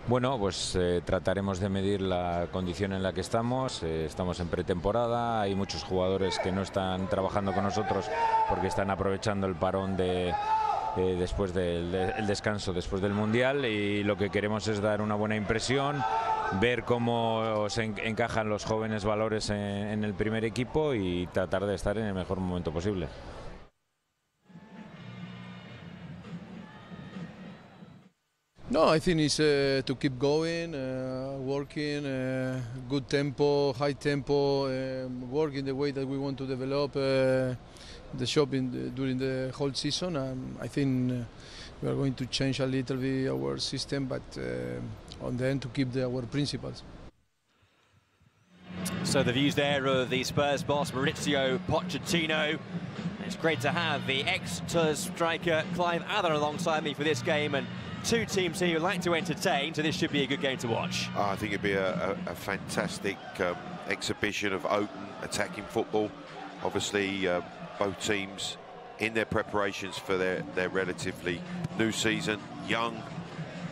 Bueno, pues trataremos de medir la condición en la que estamos. Estamos en pretemporada, hay muchos jugadores que no están trabajando con nosotros porque están aprovechando el parón después del descanso después del Mundial, y lo que queremos es dar una buena impresión, ver cómo se encajan los jóvenes valores en el primer equipo y tratar de estar en el mejor momento posible. No, I think it's to keep going, working, good tempo, high tempo, working the way that we want to develop the shop during the whole season. I think we are going to change a little bit our system, but on the end to keep our principles. So the views there of the Spurs boss Maurizio Pochettino. It's great to have the ex-Spurs striker Clive Ather alongside me for this game, and two teams here who like to entertain, so this should be a good game to watch. I think it'd be a fantastic exhibition of open attacking football. Obviously both teams in their preparations for their relatively new season, young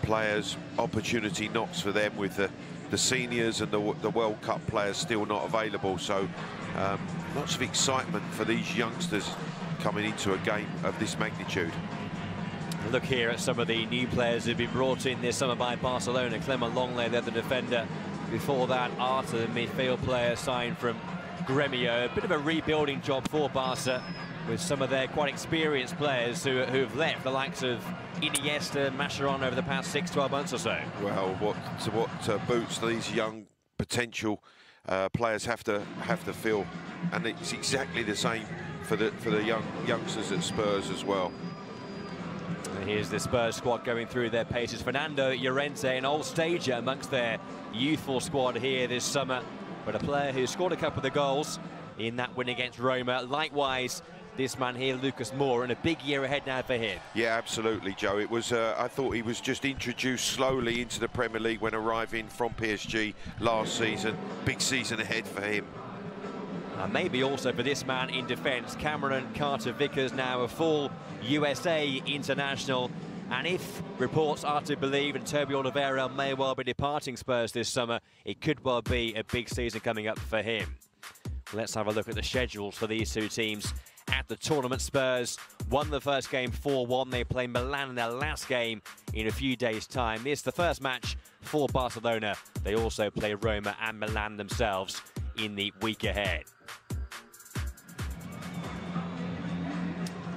players, opportunity knocks for them with the seniors and the World Cup players still not available, so lots of excitement for these youngsters coming into a game of this magnitude. Look here at some of the new players who've been brought in this summer by Barcelona. Clement Longley, the other defender. Before that, Arthur, the midfield player signed from Gremio. A bit of a rebuilding job for Barca with some of their quite experienced players who have left, the likes of Iniesta, Mascherano over the past 6-12 months or so. Well, what boots these young potential players have to fill, and it's exactly the same for the youngsters at Spurs as well. And here's the Spurs squad going through their paces. Fernando Llorente, an old stager amongst their youthful squad here this summer, but a player who scored a couple of the goals in that win against Roma. Likewise, this man here, Lucas Moura, and a big year ahead now for him. Yeah, absolutely, Joe. It was. I thought he was just introduced slowly into the Premier League when arriving from PSG last season. Big season ahead for him. And maybe also for this man in defence, Cameron Carter-Vickers, now a full USA international. And if reports are to believe, and Toby Alderweireld may well be departing Spurs this summer, it could well be a big season coming up for him. Let's have a look at the schedules for these two teams at the tournament. Spurs won the first game 4-1. They play Milan in their last game in a few days' time. This is the first match for Barcelona. They also play Roma and Milan themselves in the week ahead.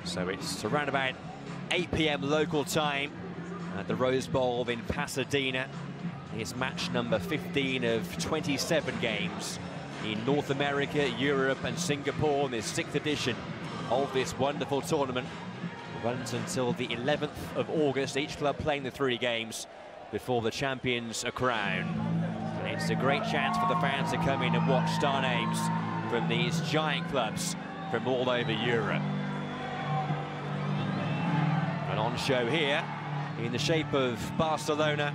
So it's around about 8 p.m. local time at the Rose Bowl in Pasadena. It's match number 15 of 27 games in North America, Europe and Singapore in this 6th edition of this wonderful tournament. It runs until the 11th of August, each club playing the 3 games before the champions are crowned. And it's a great chance for the fans to come in and watch star names from these giant clubs from all over Europe. And on show here, in the shape of Barcelona,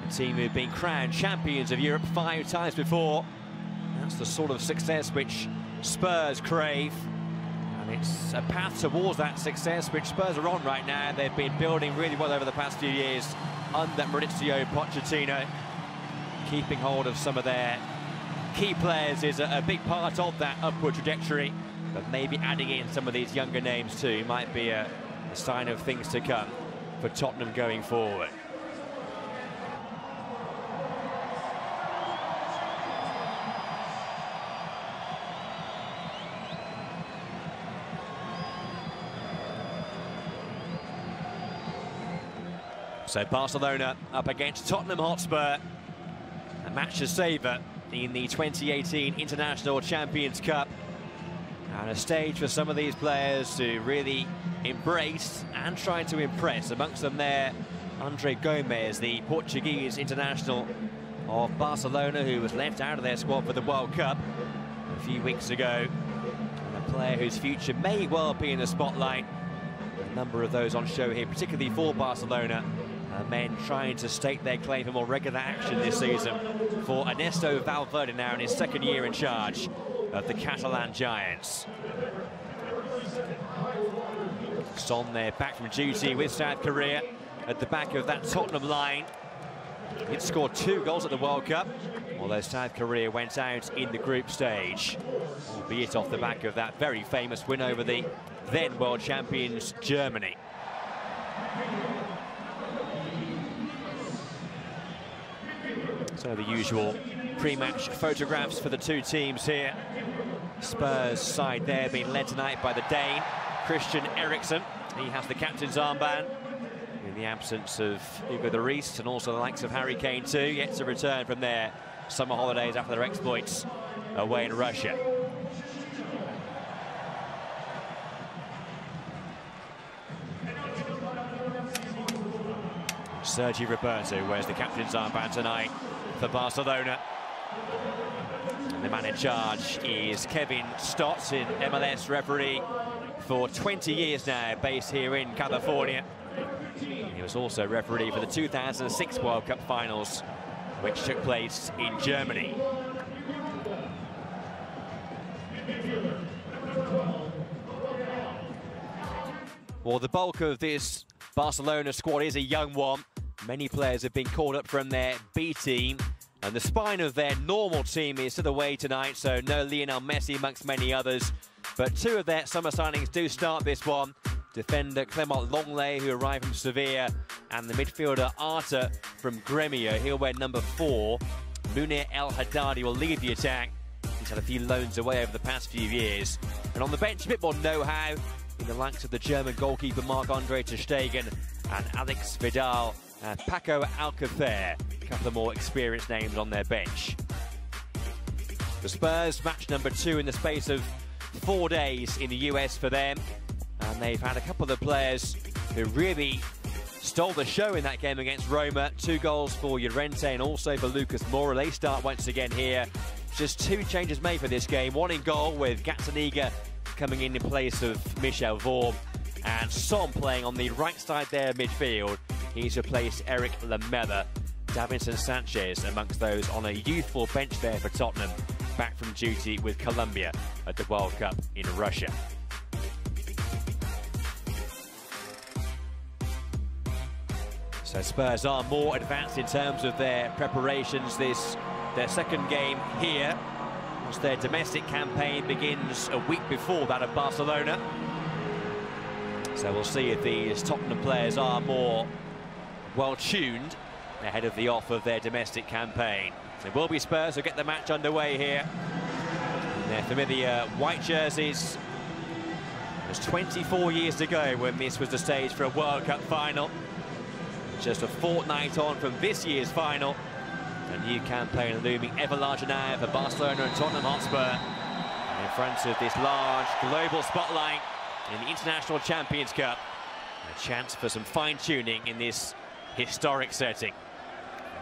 a team who've been crowned champions of Europe 5 times before. That's the sort of success which Spurs crave. And it's a path towards that success which Spurs are on right now. They've been building really well over the past few years under Maurizio Pochettino. Keeping hold of some of their key players is a big part of that upward trajectory. But maybe adding in some of these younger names too might be a sign of things to come for Tottenham going forward. So Barcelona up against Tottenham Hotspur, a match to savour in the 2018 International Champions Cup, and a stage for some of these players to really embrace and try to impress. Amongst them there, Andre Gomes, the Portuguese international of Barcelona, who was left out of their squad for the World Cup a few weeks ago, and a player whose future may well be in the spotlight. A number of those on show here, particularly for Barcelona. Men trying to stake their claim for more regular action this season for Ernesto Valverde, now in his 2nd year in charge of the Catalan Giants. Son there back from duty with South Korea at the back of that Tottenham line. He'd scored 2 goals at the World Cup, although South Korea went out in the group stage, albeit off the back of that very famous win over the then world champions Germany. So the usual pre-match photographs for the two teams here. Spurs side there being led tonight by the Dane, Christian Eriksen. He has the captain's armband in the absence of Hugo Lloris and also the likes of Harry Kane too, yet to return from their summer holidays after their exploits away in Russia. Sergi Roberto wears the captain's armband tonight for Barcelona. And the man in charge is Kevin Stott, an MLS referee for 20 years now, based here in California. He was also referee for the 2006 World Cup finals, which took place in Germany. Well, the bulk of this Barcelona squad is a young one. Many players have been called up from their B team, and the spine of their normal team is to the way tonight, so no Lionel Messi amongst many others. But 2 of their summer signings do start this one. Defender Clement Longley, who arrived from Sevilla, and the midfielder Arta from Gremio. He'll wear number 4. Munir El Haddadi will lead the attack. He's had a few loans away over the past few years. And on the bench, a bit more know-how in the likes of the German goalkeeper Marc-Andre ter Stegen and Alex Vidal and Paco Alcacer. A couple of more experienced names on their bench. The Spurs, match number 2 in the space of 4 days in the US for them. And they've had a couple of players who really stole the show in that game against Roma. 2 goals for Llorente and also for Lucas Moura. They start once again here. Just 2 changes made for this game. 1 in goal with Gazzaniga coming in place of Michel Vorm. And Son playing on the right side there midfield. He's replaced Eric Lamela. Davinson Sanchez amongst those on a youthful bench there for Tottenham, back from duty with Colombia at the World Cup in Russia. So Spurs are more advanced in terms of their preparations. Their second game here, as their domestic campaign begins a week before that of Barcelona. So we'll see if these Tottenham players are more well-tuned ahead of the off of their domestic campaign. It will be Spurs who get the match underway here. In their familiar white jerseys. It was 24 years ago when this was the stage for a World Cup final. Just a fortnight on from this year's final. A new campaign looming ever larger now for Barcelona and Tottenham Hotspur. And in front of this large global spotlight in the International Champions Cup. A chance for some fine-tuning in this historic setting.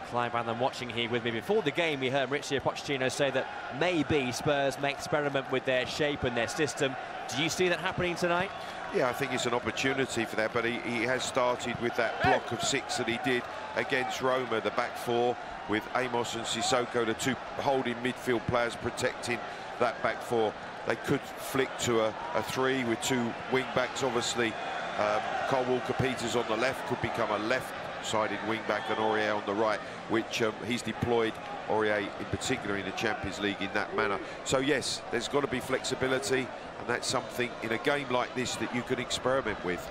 Clive Allen watching here with me. Before the game, we heard Mauricio Pochettino say that maybe Spurs may experiment with their shape and their system. Do you see that happening tonight? Yeah, I think it's an opportunity for that, but he has started with that block of 6 that he did against Roma, the back 4, with Amos and Sissoko, the 2 holding midfield players protecting that back 4. They could flick to a 3 with 2 wing-backs, obviously. Kyle Walker-Peters on the left could become a left-sided wing-back and Aurier on the right, which he's deployed Aurier in particular in the Champions League in that manner. So yes, there's got to be flexibility, and that's something in a game like this that you can experiment with.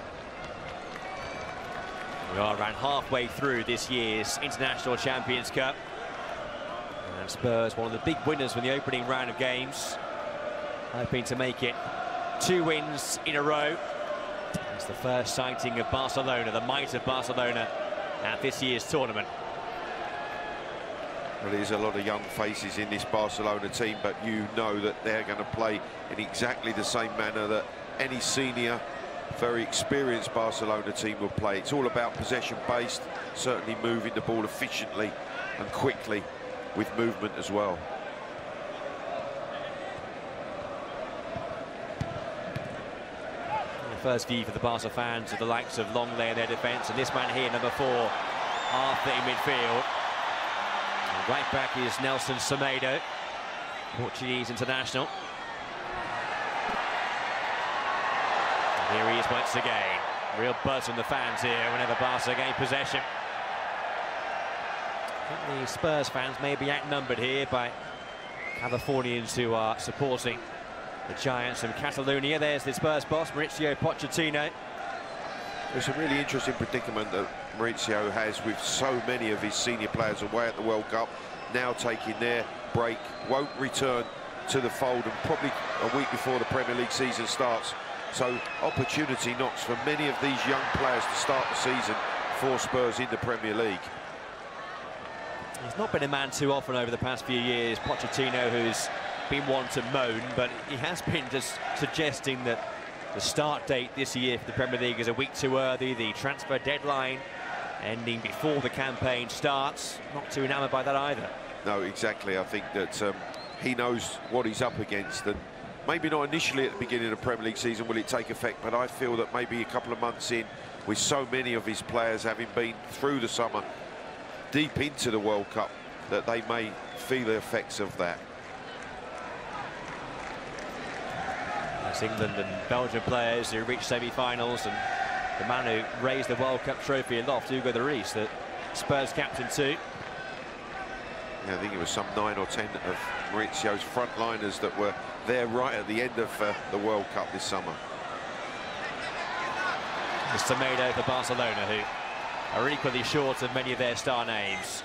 We are around halfway through this year's International Champions Cup. And Spurs, one of the big winners from the opening round of games, hoping to make it 2 wins in a row. It's the first sighting of Barcelona, the might of Barcelona at this year's tournament. Well, there's a lot of young faces in this Barcelona team, but you know that they're going to play in exactly the same manner that any senior, very experienced Barcelona team will play. It's all about possession-based, certainly moving the ball efficiently and quickly with movement as well. First view for the Barca fans of the likes of Longley in their defence, and this man here, number 4, Arthur in midfield. And right back is Nelson Semedo, Portuguese international. And here he is once again. Real buzz from the fans here whenever Barca gain possession. I think the Spurs fans may be outnumbered here by Californians who are supporting the Giants from Catalonia. There's the Spurs boss, Mauricio Pochettino. It's a really interesting predicament that Mauricio has with so many of his senior players away at the World Cup, now taking their break, won't return to the fold, and probably a week before the Premier League season starts. So opportunity knocks for many of these young players to start the season for Spurs in the Premier League. He's not been a man too often over the past few years, Pochettino, who's been one to moan, but he has been just suggesting that the start date this year for the Premier League is a week too early, the transfer deadline ending before the campaign starts. Not too enamoured by that either. No, exactly. I think that he knows what he's up against, and maybe not initially at the beginning of the Premier League season will it take effect, but I feel that maybe a couple of months in, with so many of his players having been through the summer, deep into the World Cup, that they may feel the effects of that. That's England and Belgian players who reached semi-finals, and the man who raised the World Cup trophy aloft, Hugo Lloris, the Spurs captain too. Yeah, I think it was some 9 or 10 of Mauricio's frontliners that were there right at the end of the World Cup this summer. Mr. Semedo for Barcelona, who are equally short of many of their star names.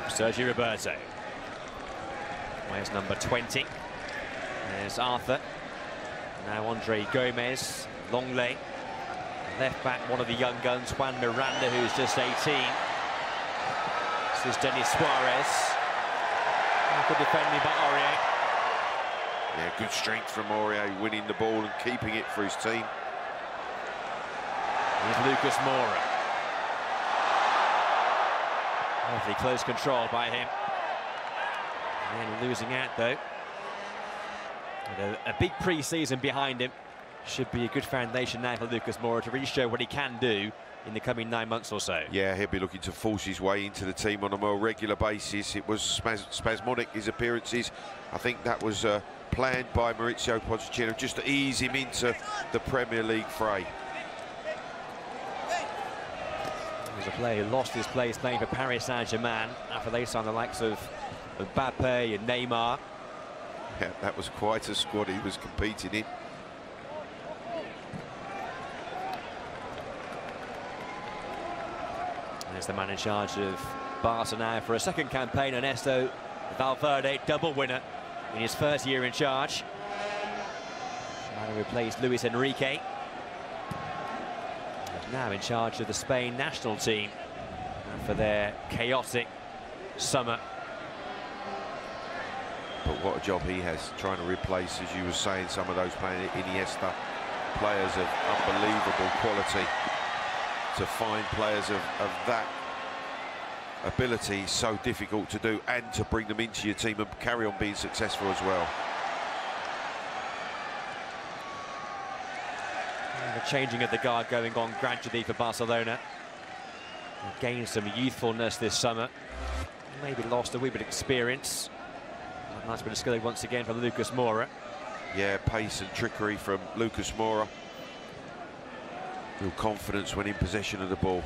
Sergio Roberto. Where's number 20? There's Arthur. Now Andre Gomez, Longley. Left back, one of the young guns, Juan Miranda, who's just 18. This is Denis Suarez. Good defending by Aurier. Yeah, good strength from Aurier, winning the ball and keeping it for his team. Here's Lucas Moura. Lovely close control by him. And then losing out though. With a big pre-season behind him. Should be a good foundation now for Lucas Moura to really show what he can do in the coming 9 months or so. Yeah, he'll be looking to force his way into the team on a more regular basis. It was spasmodic, his appearances. I think that was planned by Mauricio Pochettino just to ease him into the Premier League fray. He's a player who lost his place playing for Paris Saint-Germain after they signed the likes of Mbappe and Neymar. Yeah, that was quite a squad he was competing in. There's the man in charge of Barca now for a second campaign, Ernesto Valverde, double winner in his first year in charge. The man who replaced Luis Enrique. He's now in charge of the Spain national team for their chaotic summer. But what a job he has, trying to replace, as you were saying, some of those playing Iniesta, players of unbelievable quality. To find players of that ability so difficult to do, and to bring them into your team and carry on being successful as well. And the changing of the guard going on gradually for Barcelona. They've gained some youthfulness this summer. Maybe lost a wee bit of experience. A nice bit of skill once again from Lucas Moura. Yeah, pace and trickery from Lucas Moura. Real confidence when in possession of the ball.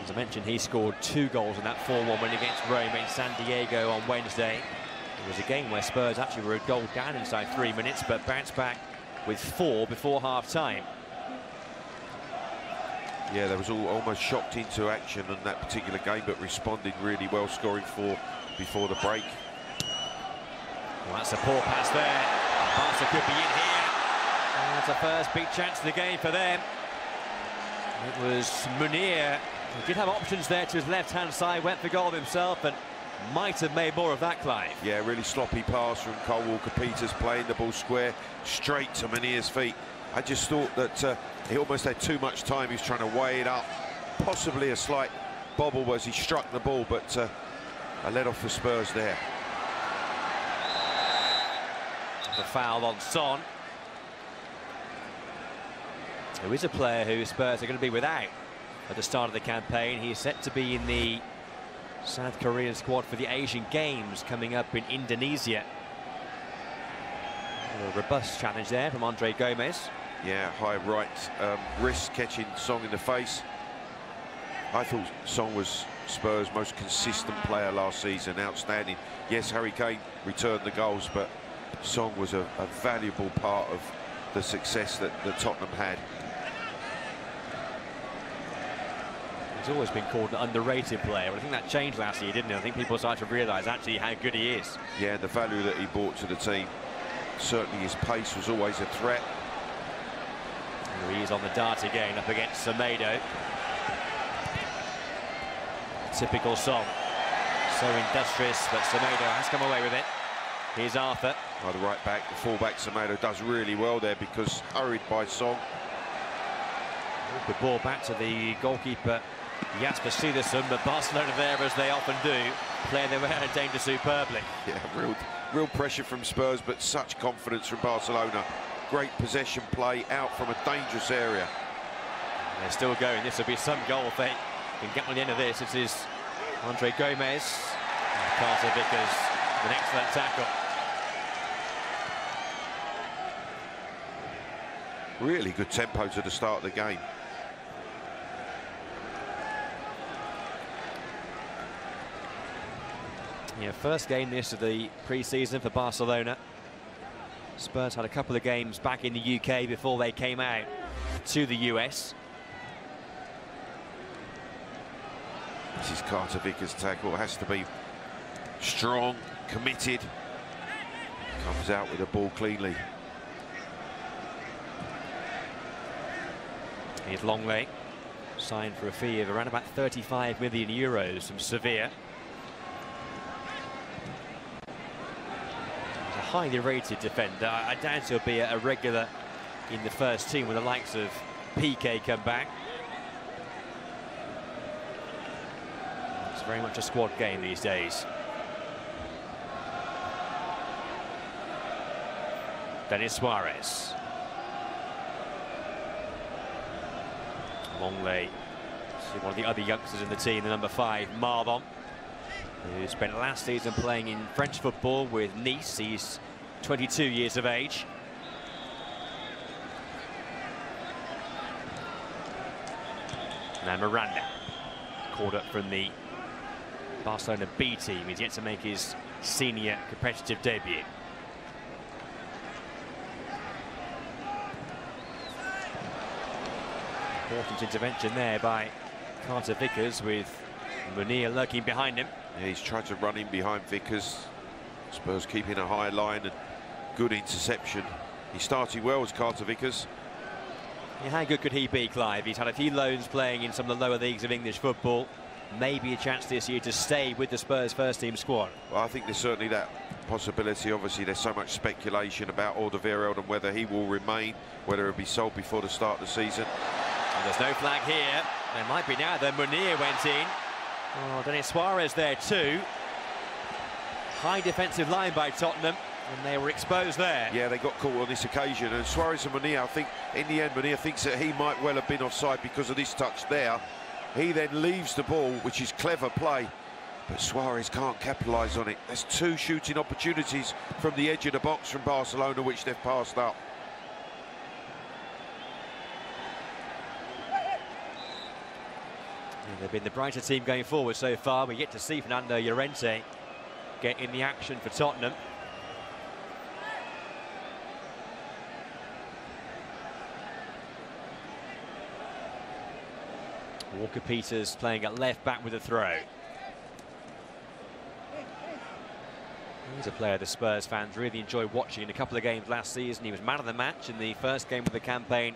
As I mentioned, he scored 2 goals in that 4-1 win against Rome in San Diego on Wednesday. It was a game where Spurs actually were a goal down inside 3 minutes, but bounced back with 4 before half-time. Yeah, there was almost shocked into action in that particular game, but responded really well, scoring 4 before the break. Well, that's a poor pass there. Barca could be in here. And that's the first big chance of the game for them. It was Munir, who did have options there to his left-hand side, went for goal himself and might have made more of that, Clive. Yeah, really sloppy pass from Cole Walker-Peters, playing the ball square straight to Munir's feet. I just thought that he almost had too much time. He was trying to weigh it up. Possibly a slight bobble as he struck the ball, but a let off for Spurs there. The foul on Son, who is a player who Spurs are going to be without at the start of the campaign. He's set to be in the South Korean squad for the Asian Games coming up in Indonesia. A robust challenge there from Andre Gomez. Yeah, high right wrist catching Song in the face. I thought Song was Spurs' most consistent player last season, outstanding. Yes, Harry Kane returned the goals, but Song was a valuable part of the success that Tottenham had. He's always been called an underrated player, but I think that changed last year, didn't it? I think people started to realise actually how good he is. Yeah, the value that he brought to the team. Certainly his pace was always a threat. He's on the dart again up against Semedo. Typical Song. So industrious, but Semedo has come away with it. Here's Arthur. Oh, the right back, the full-back Semedo does really well there because hurried by Song. The ball back to the goalkeeper, Jasper Cederson, but Barcelona there, as they often do, play their way out of danger superbly. Yeah, real pressure from Spurs, but such confidence from Barcelona. Great possession play out from a dangerous area. They're still going. This will be some goal if they can get on the end of this. It is Andre Gomez. Carter Vickers, an excellent tackle. Really good tempo to the start of the game. Yeah, first game this of the pre-season for Barcelona. Spurs had a couple of games back in the UK before they came out to the US. This is Carter Vickers' tackle. It has to be strong, committed. Comes out with the ball cleanly. Here's Longley, signed for a fee of around about 35 million euros from Sevilla. He's a highly rated defender. I doubt he'll be a regular in the first team when the likes of Piqué come back. It's very much a squad game these days. Denis Suarez. Longley, one of the other youngsters in the team, the number 5, Marlon, who spent last season playing in French football with Nice. He's 22 years of age. Now Miranda, called up from the Barcelona B team. He's yet to make his senior competitive debut. Important intervention there by Carter Vickers, with Munir lurking behind him. Yeah, he's tried to run in behind Vickers. Spurs keeping a high line and good interception. He started well as Carter Vickers. Yeah, how good could he be, Clive? He's had a few loans playing in some of the lower leagues of English football. Maybe a chance this year to stay with the Spurs first team squad. Well, I think there's certainly that possibility. Obviously, there's so much speculation about Alderweireld and whether he will remain, whether he'll be sold before the start of the season. And there's no flag here. There might be now. Then Munir went in. Oh, Denis Suarez there too. High defensive line by Tottenham, and they were exposed there. Yeah, they got caught on this occasion. And Suarez and Munir, I think, in the end, Munir thinks that he might well have been offside because of this touch there. He then leaves the ball, which is clever play. But Suarez can't capitalise on it. There's 2 shooting opportunities from the edge of the box from Barcelona, which they've passed up. They've been the brighter team going forward so far. We're yet to see Fernando Llorente get in the action for Tottenham. Walker-Peters playing at left back with a throw. He's a player the Spurs fans really enjoy watching. In a couple of games last season, he was man of the match in the first game of the campaign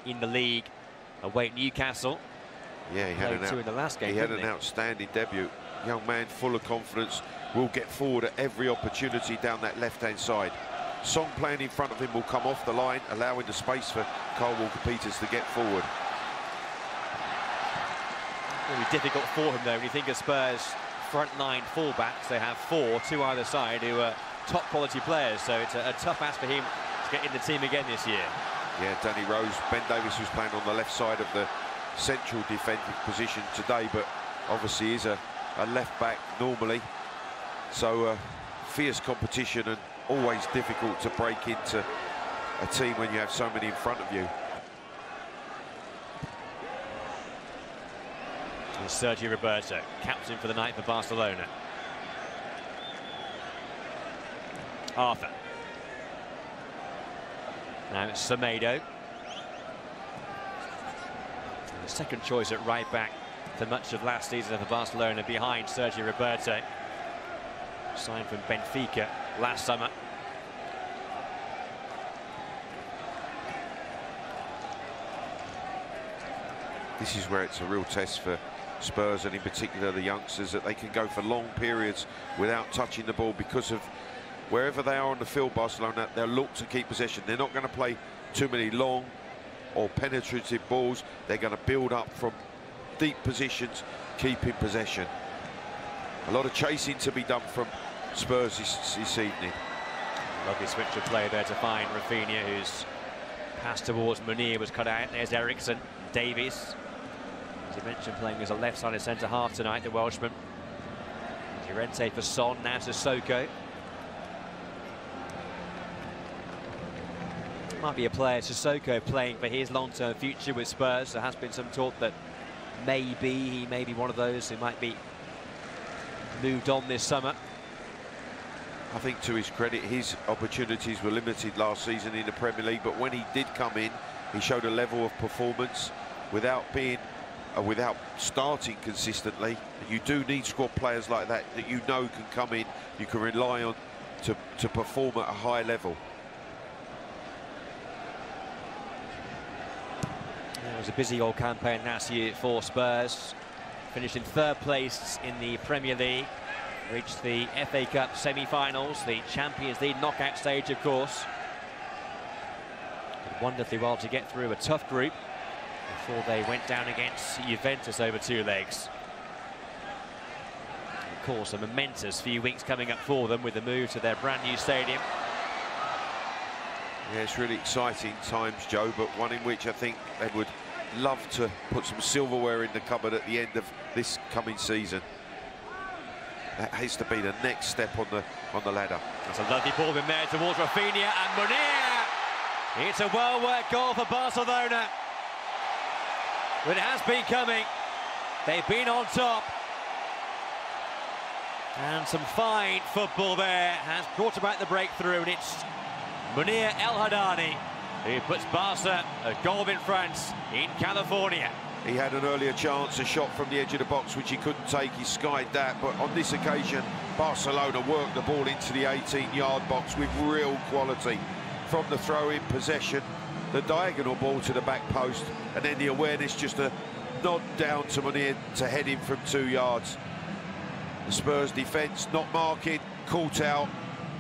in the league away at Newcastle. Yeah, he had in the last game. He had an outstanding debut. Young man, full of confidence, will get forward at every opportunity down that left-hand side. Song playing in front of him will come off the line, allowing the space for Kyle Walker-Peters to get forward. Really difficult for him though when you think of Spurs front-line full-backs. They have 4, 2 either side, who are top-quality players, so it's a tough ask for him to get in the team again this year. Yeah, Danny Rose, Ben Davies was playing on the left side of the central defensive position today, but obviously is a left back normally, so fierce competition and always difficult to break into a team when you have so many in front of you. Here's Sergio Roberto, captain for the night for Barcelona. Arthur. Now it's Semedo. The second choice at right back for much of last season for Barcelona, behind Sergio Roberto. Signed from Benfica last summer. This is where it's a real test for Spurs, and in particular the youngsters, that they can go for long periods without touching the ball, because of wherever they are on the field. Barcelona, they'll look to keep possession. They're not going to play too many long or penetrative balls. They're going to build up from deep positions, keeping possession. A lot of chasing to be done from Spurs this evening. Lovely switch of play there to find Rafinha, whose pass towards Munir was cut out. There's Eriksson, Davies. As you mentioned, playing as a left-sided centre-half tonight, the Welshman. Llorente for Son, now to Sissoko. Might be a player, Sissoko, playing for his long-term future with Spurs. There has been some talk that maybe he may be one of those who might be moved on this summer. I think, to his credit, his opportunities were limited last season in the Premier League, but when he did come in, he showed a level of performance without starting consistently. And you do need squad players like that you know can come in, you can rely on to perform at a high level. It was a busy old campaign last year for Spurs. Finished in third place in the Premier League. Reached the FA Cup semi-finals, the Champions League knockout stage, of course. Did wonderfully well to get through a tough group before they went down against Juventus over 2 legs. Of course, a momentous few weeks coming up for them with the move to their brand new stadium. Yeah, it's really exciting times, Joe, but one in which I think they would love to put some silverware in the cupboard at the end of this coming season. That has to be the next step on the ladder. That's a lovely ball in there towards Rafinha and Munir. It's a well-worked goal for Barcelona. But it has been coming. They've been on top. And some fine football there has brought about the breakthrough, and it's Munir El Haddadi who puts Barca a goal in front in California. He had an earlier chance, a shot from the edge of the box, which he couldn't take. He skied that, but on this occasion, Barcelona worked the ball into the 18-yard box with real quality. From the throw-in possession, the diagonal ball to the back post, and then the awareness, just a nod down to Munir to head in from 2 yards. The Spurs defence not marking, caught out.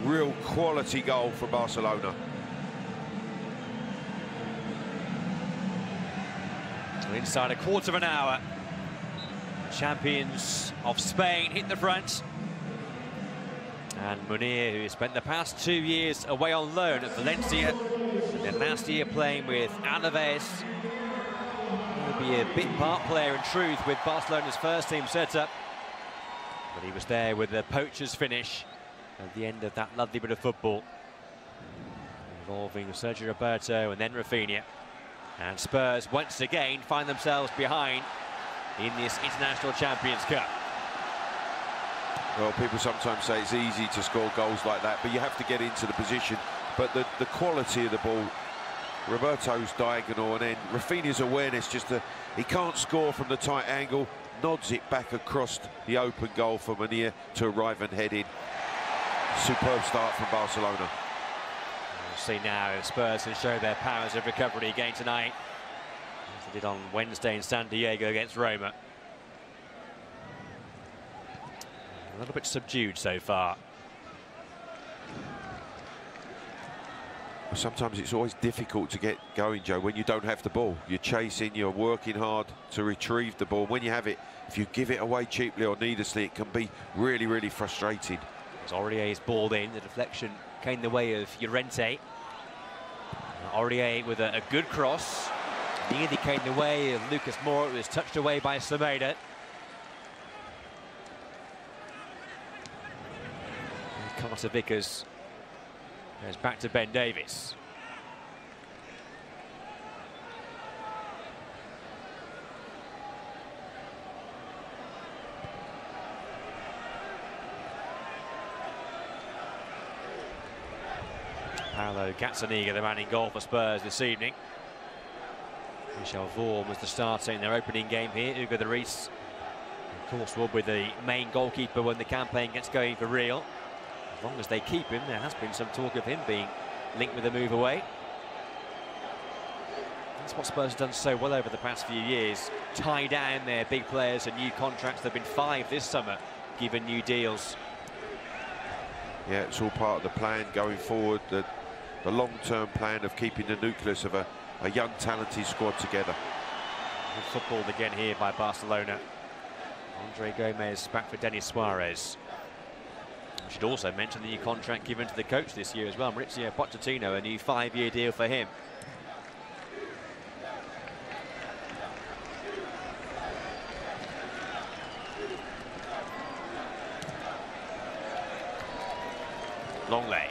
Real quality goal for Barcelona. Inside a quarter of an hour, champions of Spain hit the front. And Munir, who spent the past 2 years away on loan at Valencia, and then last year playing with Alaves, will be a bit part player in truth with Barcelona's first team setup. But he was there with the poacher's finish at the end of that lovely bit of football, involving Sergio Roberto and then Rafinha. And Spurs once again find themselves behind in this International Champions Cup. Well, people sometimes say it's easy to score goals like that, but you have to get into the position. But the quality of the ball, Roberto's diagonal, and then Rafinha's awareness, he can't score from the tight angle, nods it back across the open goal for Munir to arrive and head in. Superb start from Barcelona. We'll see now if Spurs can show their powers of recovery again tonight, as they did on Wednesday in San Diego against Roma. A little bit subdued so far. Sometimes it's always difficult to get going, Joe, when you don't have the ball. You're chasing, you're working hard to retrieve the ball. When you have it, if you give it away cheaply or needlessly, it can be really, really frustrating. Aurier's balled in, the deflection came the way of Llorente. Aurier with a good cross, nearly came the way of Lucas Moura. It was touched away by Semedo. Carter Vickers goes back to Ben Davies. Paolo Gazzaniga, the man in goal for Spurs this evening. Michel Vorm was the starter in their opening game here. Hugo Lloris, of course, will be the main goalkeeper when the campaign gets going for real. As long as they keep him, there has been some talk of him being linked with a move away. That's what Spurs have done so well over the past few years. Tie down their big players and new contracts. There have been 5 this summer given new deals. Yeah, it's all part of the plan going forward, the long-term plan of keeping the nucleus of a young, talented squad together. Good football again here by Barcelona. Andre Gomez back for Denis Suarez. I should also mention the new contract given to the coach this year as well, Mauricio Pochettino, a new 5-year deal for him. Longley.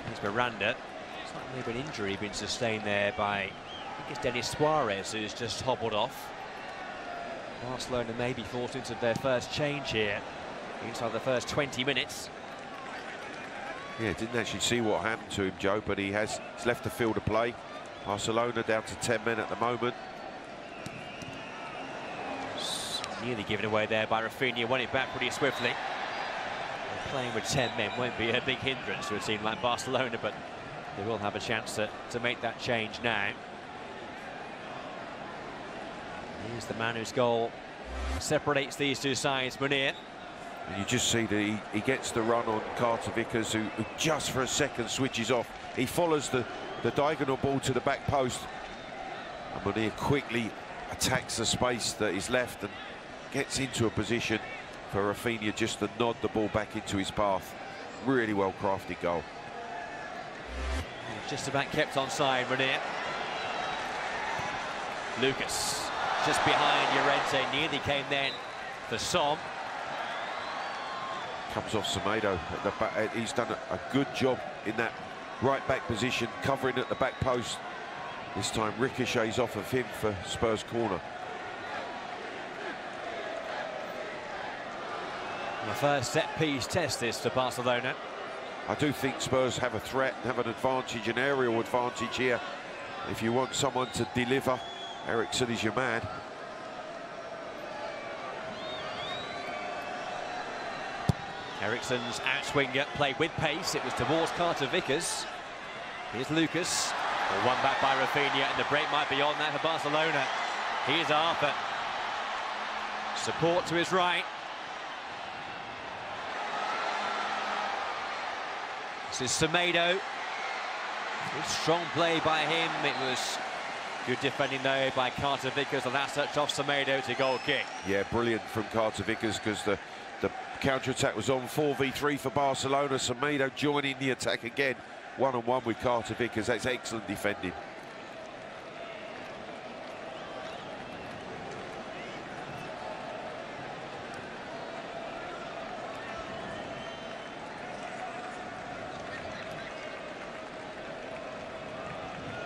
Here's Miranda. It's like maybe an injury been sustained there by, I think it's Denis Suarez, who's just hobbled off. Barcelona may be forced into their first change here inside the first 20 minutes. Yeah, didn't actually see what happened to him, Joe, but he's left the field of play. Barcelona down to 10 men at the moment. Nearly given away there by Rafinha, won it back pretty swiftly. Playing with 10 men won't be a big hindrance to a team like Barcelona, but they will have a chance to make that change now. Here's the man whose goal separates these two sides, Munir. And you just see that he gets the run on Carter Vickers, who just for a second switches off. He follows the diagonal ball to the back post. And Munir quickly attacks the space that is left and gets into a position for Rafinha just to nod the ball back into his path. Really well crafted goal. Just about kept onside, Munir. Lucas just behind Llorente, nearly came then for Som. Comes off Semedo at the back. He's done a good job in that right back position, covering at the back post. This time ricochets off of him for Spurs corner. The first set-piece test this for Barcelona. I do think Spurs have a threat, have an advantage, an aerial advantage here. If you want someone to deliver, Eriksen is your man. Eriksen's outswinger played with pace. It was towards Carter Vickers. Here's Lucas. One back by Rafinha, and the break might be on there for Barcelona. Here's Arthur. Support to his right. This is Semedo. Good strong play by him. It was good defending though by Carter Vickers. The last touch off Semedo to goal kick. Yeah, brilliant from Carter Vickers, because the counter-attack was on. 4v3 for Barcelona. Semedo joining the attack again. One-on-one with Carter Vickers. That's excellent defending.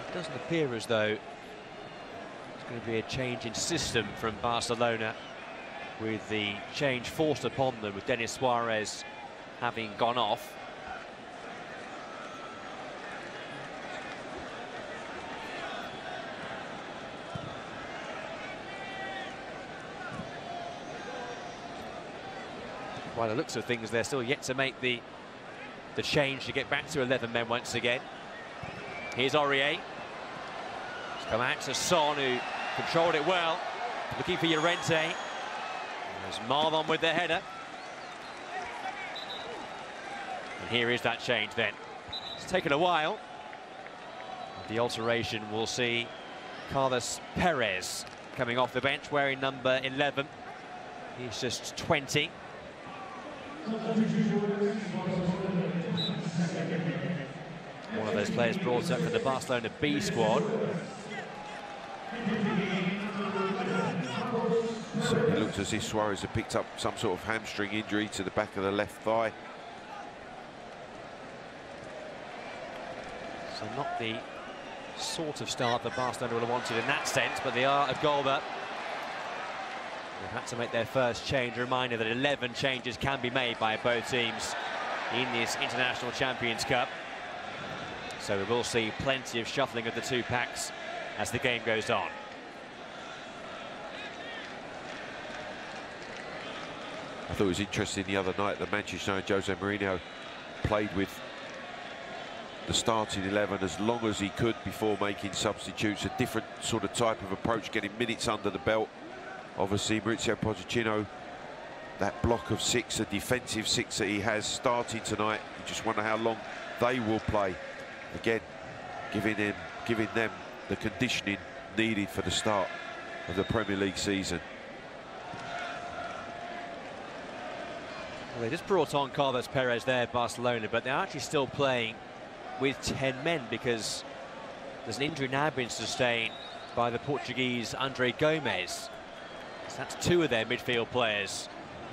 It doesn't appear as though it's going to be a change in system from Barcelona, with the change forced upon them with Denis Suarez having gone off. By the looks of things, they're still yet to make the change to get back to 11 men once again. Here's Aurier. It's come out to Son, who controlled it well. Looking for Llorente. There's Marlon with the header. And here is that change then. It's taken a while. The alteration will see Carlos Perez coming off the bench wearing number 11. He's just 20. One of those players brought up for the Barcelona B squad. So it looked as if Suarez had picked up some sort of hamstring injury to the back of the left thigh. So not the sort of start that Barcelona would have wanted in that sense, but they are a goal up. They've had to make their first change. A reminder that 11 changes can be made by both teams in this International Champions Cup. So we will see plenty of shuffling of the two packs as the game goes on. I thought it was interesting the other night that Manchester United, Jose Mourinho played with the starting 11 as long as he could before making substitutes. A different sort of type of approach, getting minutes under the belt. Obviously, Mauricio Pochettino, that block of six, a defensive six that he has starting tonight, you just wonder how long they will play. Again, giving them the conditioning needed for the start of the Premier League season. Well, they just brought on Carlos Perez there, Barcelona, but they're actually still playing with 10 men because there's an injury now been sustained by the Portuguese Andre Gomes. So that's two of their midfield players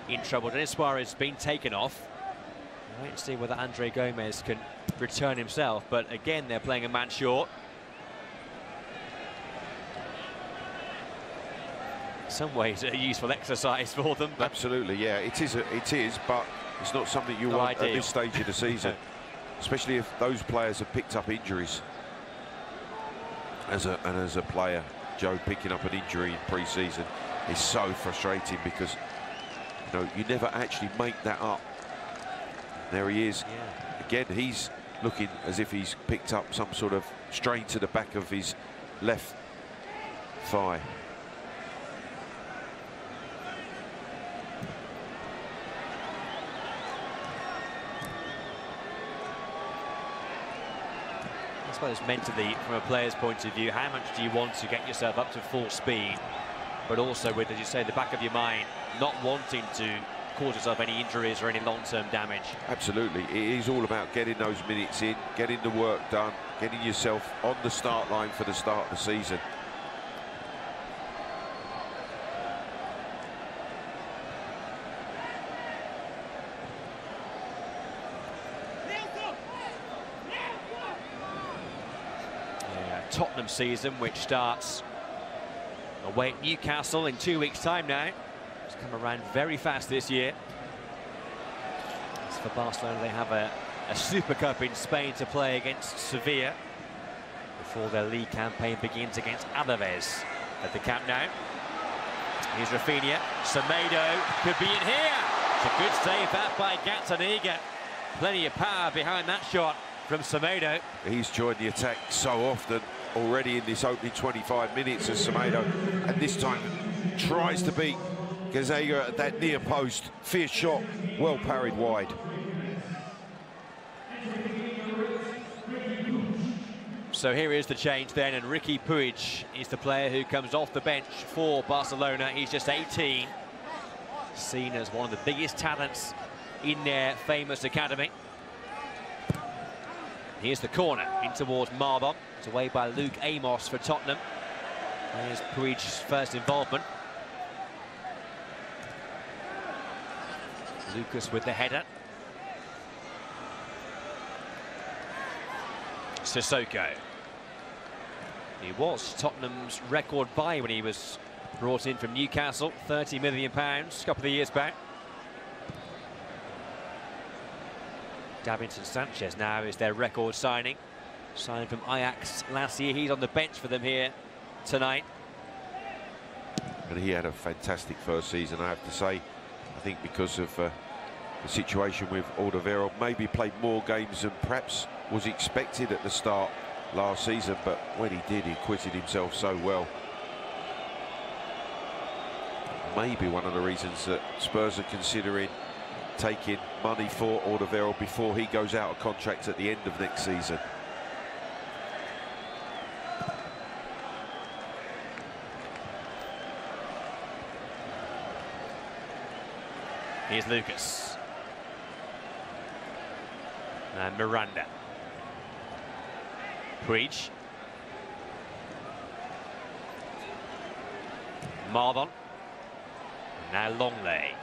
in trouble. Denis Suarez has been taken off. We'll wait and see whether Andre Gomes can return himself, but again they're playing a man short. In some ways a useful exercise for them. But absolutely, yeah, it is, but it's not something you want ideal at this stage of the season. Especially if those players have picked up injuries. As a player, Joe picking up an injury in pre-season is so frustrating because you never actually make that up. There he is. Yeah. Again, he's looking as if he's picked up some sort of strain to the back of his left thigh. I suppose mentally, from a player's point of view, how much do you want to get yourself up to full speed, but also with, as you say, the back of your mind, not wanting to cause yourself any injuries or any long-term damage. Absolutely, it is all about getting those minutes in, getting the work done, getting yourself on the start line for the start of the season. Tottenham season, which starts away at Newcastle in 2 weeks' time now. It's come around very fast this year. As for Barcelona, they have a Super Cup in Spain to play against Sevilla before their league campaign begins against Alaves at the Camp Nou. Here's Rafinha. Semedo could be in here. It's a good save that by Gazzaniga. Plenty of power behind that shot from Semedo. He's joined the attack so often already in this opening 25 minutes as Semedo, and this time tries to beat Gazzaniga at that near post. Fierce shot, well parried wide. So here is the change then, and Riqui Puig is the player who comes off the bench for Barcelona. He's just 18, seen as one of the biggest talents in their famous academy. Here's the corner in towards Marbon. It's away by Luke Amos for Tottenham. There's Puig's first involvement. Lucas with the header. Sissoko. He was Tottenham's record buy when he was brought in from Newcastle, £30 million a couple of years back. Davinson Sanchez now is their record signing. Signed from Ajax last year. He's on the bench for them here tonight. And he had a fantastic first season, I have to say. I think because of the situation with Alderweireld, maybe played more games than perhaps was expected at the start last season, but when he did, he acquitted himself so well. Maybe one of the reasons that Spurs are considering taking money for Alderweireld before he goes out of contract at the end of next season. Here's Lucas. And Miranda. Puig. Marbon. Now Longley.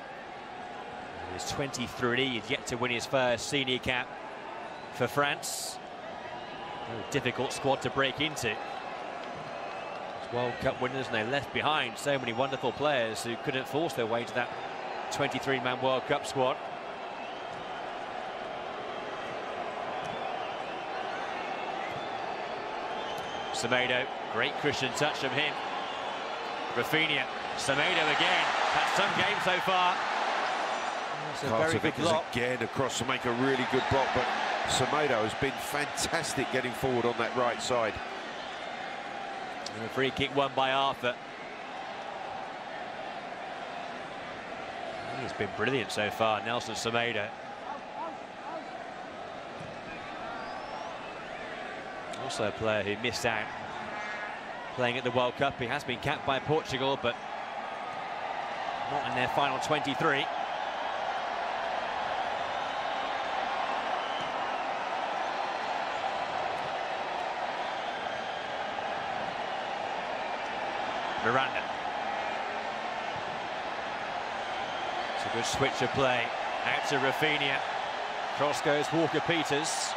He's 23, he's yet to win his first senior cap for France. A difficult squad to break into. It's World Cup winners, and they left behind so many wonderful players who couldn't force their way to that 23-man World Cup squad. Semedo, great cushion touch from him. Rafinha, Semedo again. Had some game so far. It's a very good block. Again across to make a really good block, but Semedo has been fantastic getting forward on that right side. And a free kick won by Arthur. He's been brilliant so far, Nelson Semedo. Also a player who missed out playing at the World Cup. He has been capped by Portugal, but not in their final 23. Miranda. It's a good switch of play. Out to Rafinha. Cross goes Walker-Peters.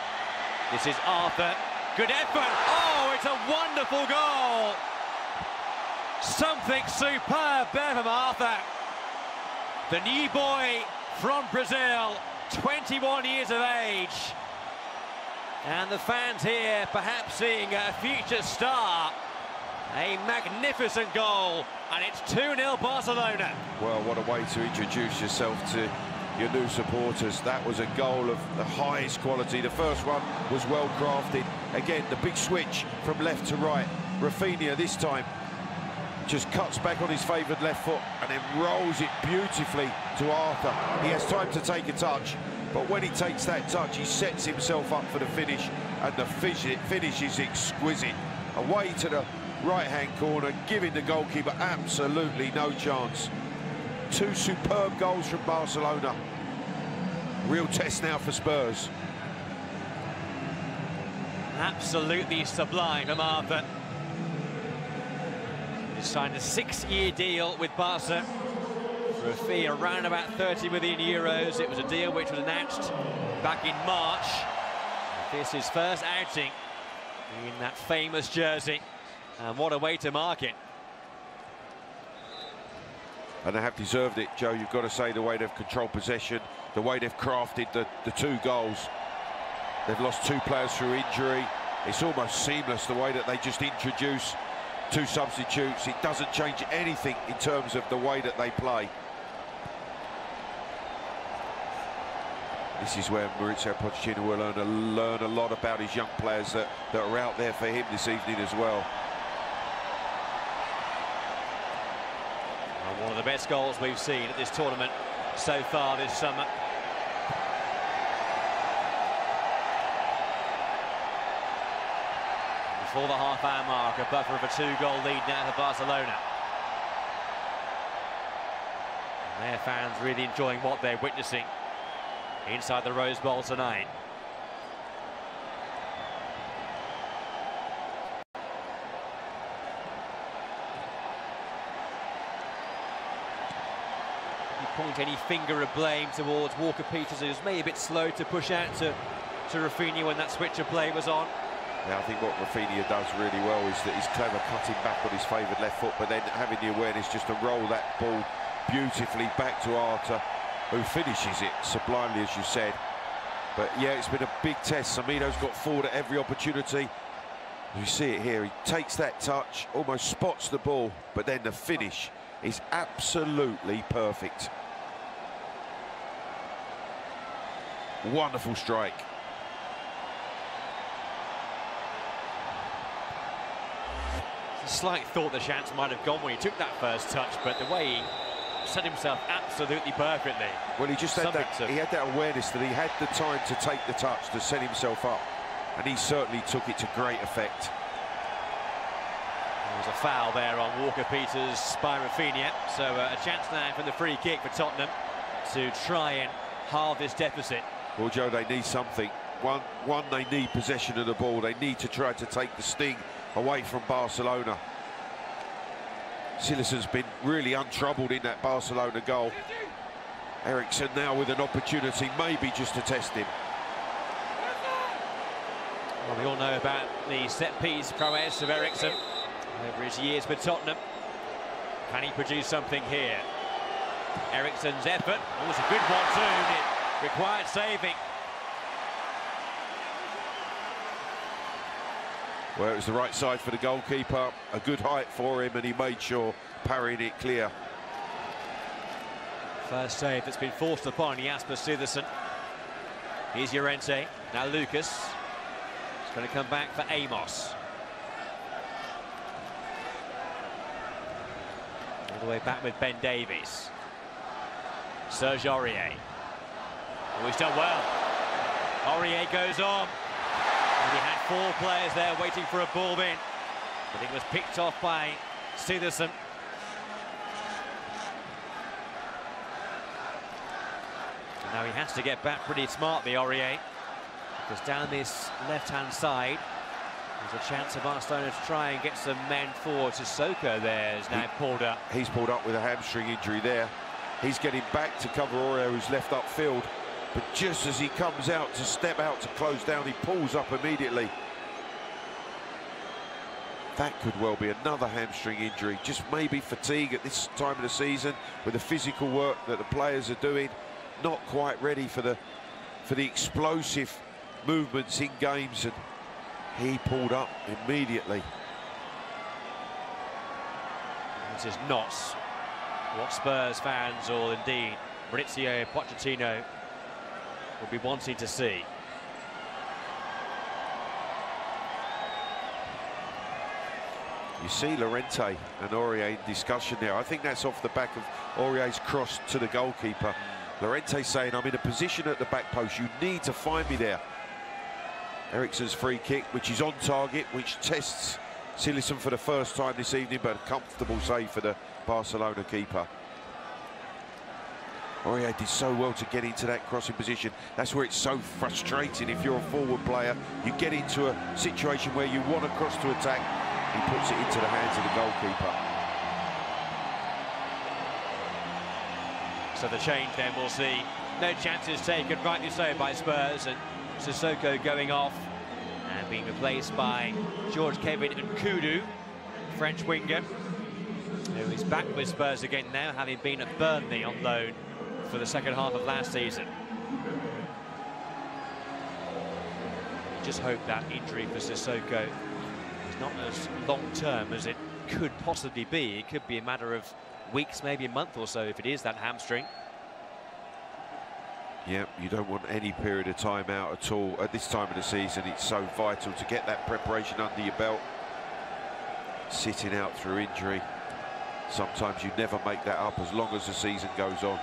This is Arthur. Good effort. Oh, it's a wonderful goal. Something superb there from Arthur. The new boy from Brazil, 21 years of age. And the fans here perhaps seeing a future star. A magnificent goal, and it's 2-0 Barcelona. Well, what a way to introduce yourself to your new supporters. That was a goal of the highest quality. The first one was well crafted. Again, the big switch from left to right. Rafinha this time just cuts back on his favoured left foot and then rolls it beautifully to Arthur. He has time to take a touch, but when he takes that touch, he sets himself up for the finish, and the finish is exquisite. Away to the right-hand corner, giving the goalkeeper absolutely no chance. Two superb goals from Barcelona. Real test now for Spurs. Absolutely sublime from Arthur. He signed a 6-year deal with Barca for a fee around about 30 million euros. It was a deal which was announced back in March. This is his first outing in that famous jersey. And what a way to mark it. And they have deserved it, Joe. You've got to say the way they've controlled possession, the way they've crafted the two goals. They've lost two players through injury. It's almost seamless the way that they just introduce two substitutes. It doesn't change anything in terms of the way that they play. This is where Mauricio Pochettino will learn a lot about his young players that are out there for him this evening as well. One of the best goals we've seen at this tournament so far this summer. Before the half-hour mark, a buffer of a 2-goal lead now for Barcelona. And their fans really enjoying what they're witnessing inside the Rose Bowl tonight. Point any finger of blame towards Walker-Peters, who's maybe a bit slow to push out to Rafinha when that switch of play was on. Yeah, I think what Rafinha does really well is that he's clever cutting back on his favoured left foot, but then having the awareness just to roll that ball beautifully back to Arthur, who finishes it sublimely, as you said. But yeah, it's been a big test. Semedo's got forward at every opportunity. You see it here, he takes that touch, almost spots the ball, but then the finish is absolutely perfect. Wonderful strike. A slight thought the chance might have gone when he took that first touch, but the way he set himself absolutely perfectly. Well, he just had he had that awareness that he had the time to take the touch to set himself up, and he certainly took it to great effect. There was a foul there on Walker-Peters by Rafinha, so a chance now for the free kick for Tottenham to try and halve this deficit. Well, Joe, they need something. One, they need possession of the ball. They need to try to take the sting away from Barcelona. Silason's been really untroubled in that Barcelona goal. Eriksen now with an opportunity, maybe just to test him. Well, we all know about the set-piece prowess of Eriksen over his years with Tottenham. Can he produce something here? Eriksen's effort, oh, it's a good one too. It required saving. Well, it was the right side for the goalkeeper, a good height for him, and he made sure parrying it clear. First save that's been forced upon Jasper Siversen. Here's Llorente, now Lucas. It's going to come back for Amos. All the way back with Ben Davies. Serge Aurier. Oh, he's done well. Aurier goes on. And he had 4 players there waiting for a ball in. But it was picked off by Siversen. Now he has to get back pretty smartly, Aurier, because down this left-hand side, there's a chance of Barcelona to try and get some men forward. Sissoko there is now pulled up. He's pulled up with a hamstring injury there. He's getting back to cover Aurier, who's left upfield. But just as he comes out to step out to close down, he pulls up immediately. That could well be another hamstring injury. Just maybe fatigue at this time of the season with the physical work that the players are doing. Not quite ready for the explosive movements in games, and he pulled up immediately. This is not what Spurs fans, or indeed Mauricio Pochettino, will be wanting to see. You see Llorente and Aurier in discussion there. I think that's off the back of Aurier's cross to the goalkeeper. Llorente saying, I'm in a position at the back post, you need to find me there. Eriksen's free kick, which is on target, which tests Siversen for the first time this evening, but a comfortable save for the Barcelona keeper. Aurier did so well to get into that crossing position. That's where it's so frustrating if you're a forward player. You get into a situation where you want to cross to attack, he puts it into the hands of the goalkeeper. So the change then, we'll see. No chances taken, rightly so, by Spurs, and Sissoko going off and being replaced by Georges-Kevin Nkoudou, French winger, who is back with Spurs again now, having been at Burnley on loan for the second half of last season. Just hope that injury for Sissoko is not as long-term as it could possibly be. It could be a matter of weeks, maybe a month or so, if it is that hamstring. Yeah, you don't want any period of time out at all. At this time of the season, it's so vital to get that preparation under your belt. Sitting out through injury, sometimes you never make that up as long as the season goes on.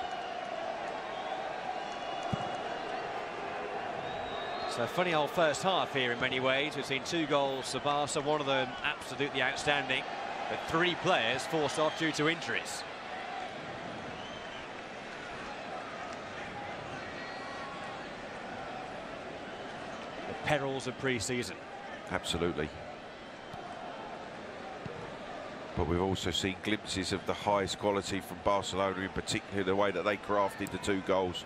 So a funny old first half here in many ways. We've seen 2 goals for Barca, one of them absolutely outstanding, but 3 players forced off due to injuries. The perils of pre-season. Absolutely. But we've also seen glimpses of the highest quality from Barcelona, in particular the way that they crafted the 2 goals.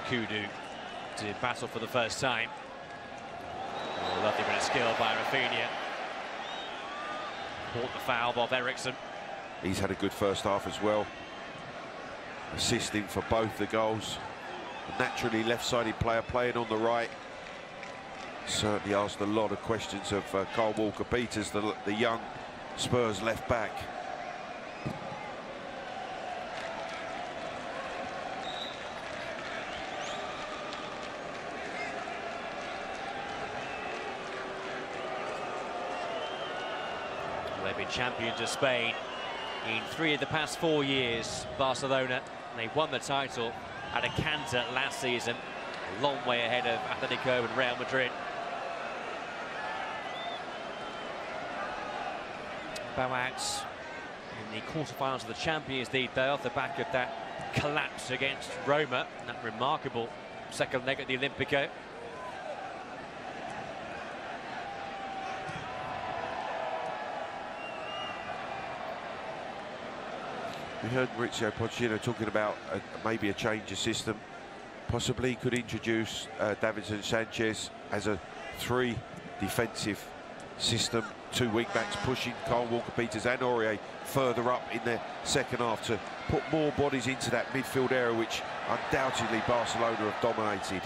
Nkoudou to battle for the first time. Oh, lovely bit of skill by Rafinha. Bought the foul of Eriksen. He's had a good first half as well, assisting for both the goals. A naturally left-sided player playing on the right. Certainly asked a lot of questions of Kyle Walker-Peters, the young Spurs left back. They've been champions of Spain in 3 of the past 4 years, Barcelona. They won the title at a canter last season, a long way ahead of Atletico and Real Madrid. Bow out in the quarterfinals of the Champions League, though, off the back of that collapse against Roma, that remarkable second leg at the Olympico. We heard Mauricio Pochettino talking about maybe a change of system. Possibly he could introduce Davinson Sanchez as a 3 defensive system. Two wing-backs pushing Kyle Walker-Peters and Aurier further up in their second half to put more bodies into that midfield area, which undoubtedly Barcelona have dominated.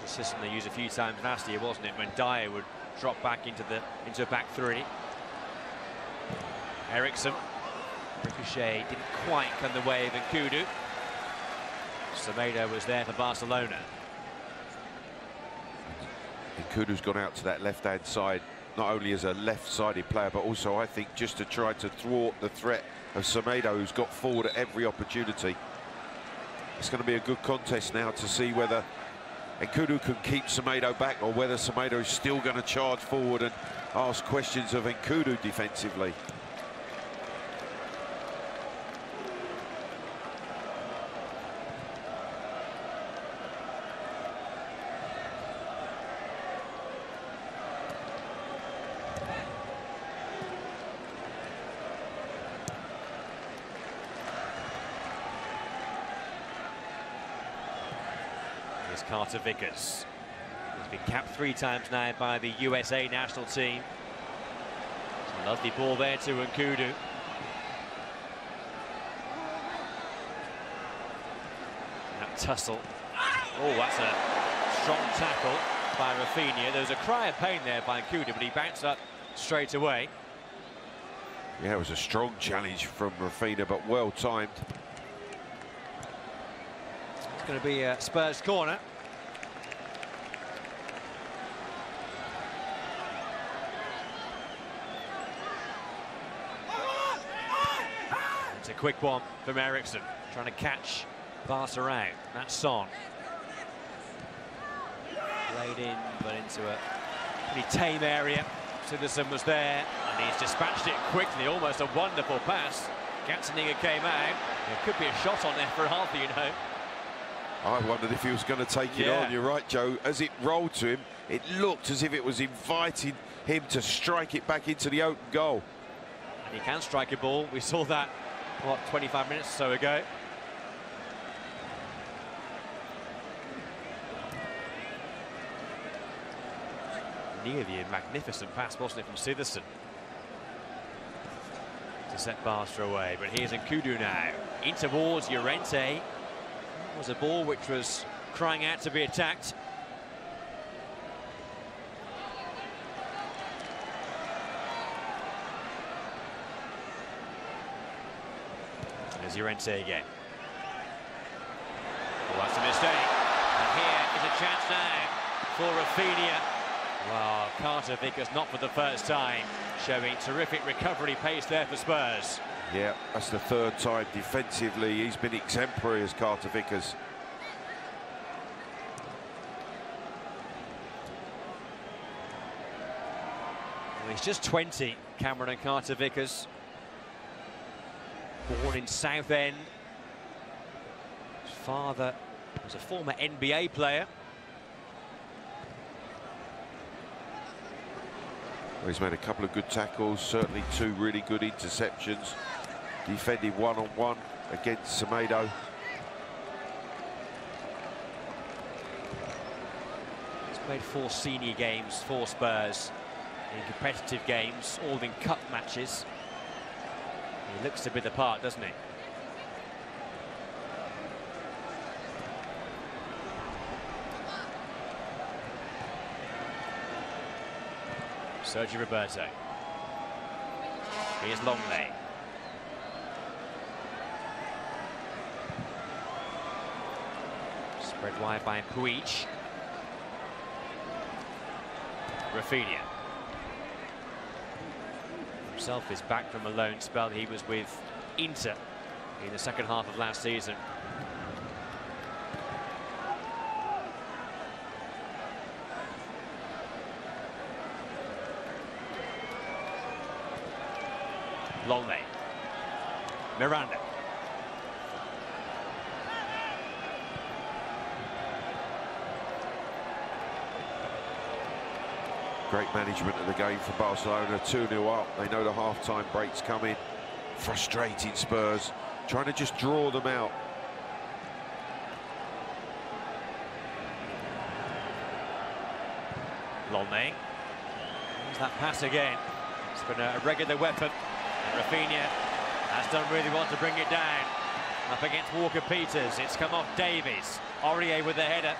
A system they used a few times last year, wasn't it, when Dyer would drop back into a back three. Eriksson, ricochet didn't quite come the way of Nkudu. Semedo was there for Barcelona. Nkudu's gone out to that left-hand side, not only as a left-sided player, but also, I think, just to try to thwart the threat of Semedo, who's got forward at every opportunity. It's going to be a good contest now to see whether Nkudu can keep Semedo back or whether Semedo is still going to charge forward and ask questions of Nkudu defensively. Carter Vickers. He's been capped 3 times now by the USA national team. It's a lovely ball there to Nkudu. That tussle. Oh, that's a strong tackle by Rafinha. There was a cry of pain there by Nkudu, but he bounced up straight away. Yeah, it was a strong challenge from Rafinha, but well timed. It's going to be a Spurs corner. It's a quick one from Eriksson, trying to catch Barca out. That's Son. Played in, but into a pretty tame area. Citizen was there, and he's dispatched it quickly. Almost a wonderful pass. Gataniga came out. There could be a shot on there for half, you know. I wondered if he was going to take it on. You're right, Joe. As it rolled to him, it looked as if it was inviting him to strike it back into the open goal. And he can strike a ball. We saw that, what, 25 minutes or so ago. Nearly a magnificent pass, wasn't it, from Citizen to set Barca away. But here's Nkudu now, in towards Llorente. It was a ball which was crying out to be attacked. There's Llorente again. Oh, that's a mistake. And here is a chance now for Rafinha. Well, Carter Vickers, not for the first time, showing terrific recovery pace there for Spurs. Yeah, that's the third time defensively. He's been exemplary as Carter Vickers. Well, he's just 20, Cameron and Carter Vickers. Born in Southend. His father was a former NBA player. Well, he's made a couple of good tackles, certainly 2 really good interceptions. Defended one-on-one against Semedo. He's played 4 senior games for Spurs in competitive games, all in cup matches. He looks to be the part, doesn't he? Sergio Roberto. Here's Longley. Spread wide by Puig. Rafinha. Himself is back from a loan spell. He was with Inter in the second half of last season. Longley. Miranda. Great management of the game for Barcelona. 2-0 up. They know the half-time break's coming. Frustrating Spurs, trying to just draw them out. Longley. There's that pass again. It's been a regular weapon. And Rafinha has done really well to bring it down. Up against Walker-Peters. It's come off Davies. Aurier with the header.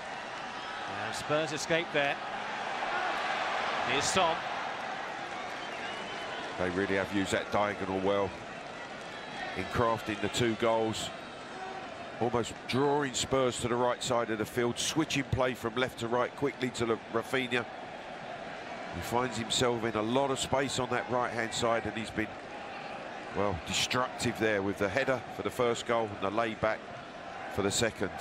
And Spurs escape there. Here's Son. They really have used that diagonal well in crafting the 2 goals. Almost drawing Spurs to the right side of the field, switching play from left to right quickly to Rafinha. He finds himself in a lot of space on that right-hand side, and he's been, well, destructive there with the header for the first goal and the lay-back for the second.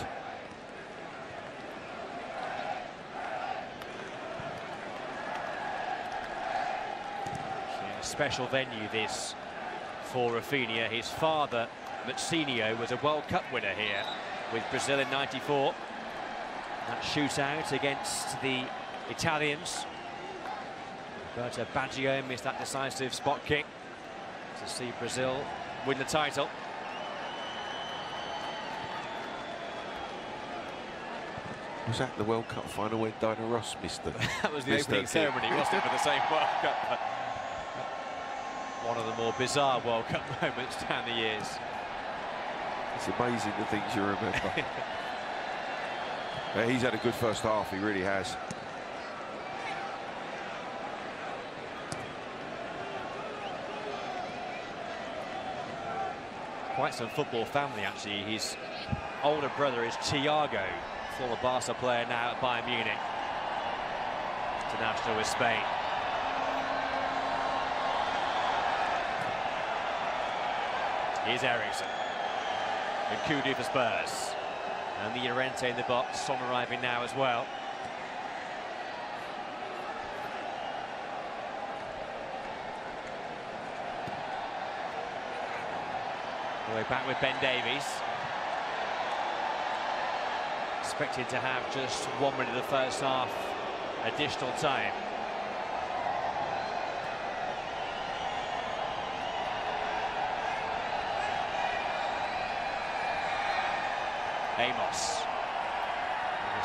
Special venue this for Rafinha. His father, Moutinho, was a World Cup winner here with Brazil in '94. That shootout against the Italians. Roberto Baggio missed that decisive spot kick to see Brazil win the title. Was that the World Cup final when Diana Ross missed it? That was the opening ceremony, wasn't it, for the same World Cup? One of the more bizarre World Cup moments down the years. It's amazing the things you remember. Yeah, he's had a good first half, he really has. Quite some football family, actually. His older brother is Thiago, former Barca player now at Bayern Munich. International with Spain. Here's Eriksson. And Kudu for Spurs. And the Llorente in the box. Son arriving now as well. We're back with Ben Davies. Expected to have just 1 minute of the first half additional time. Amos.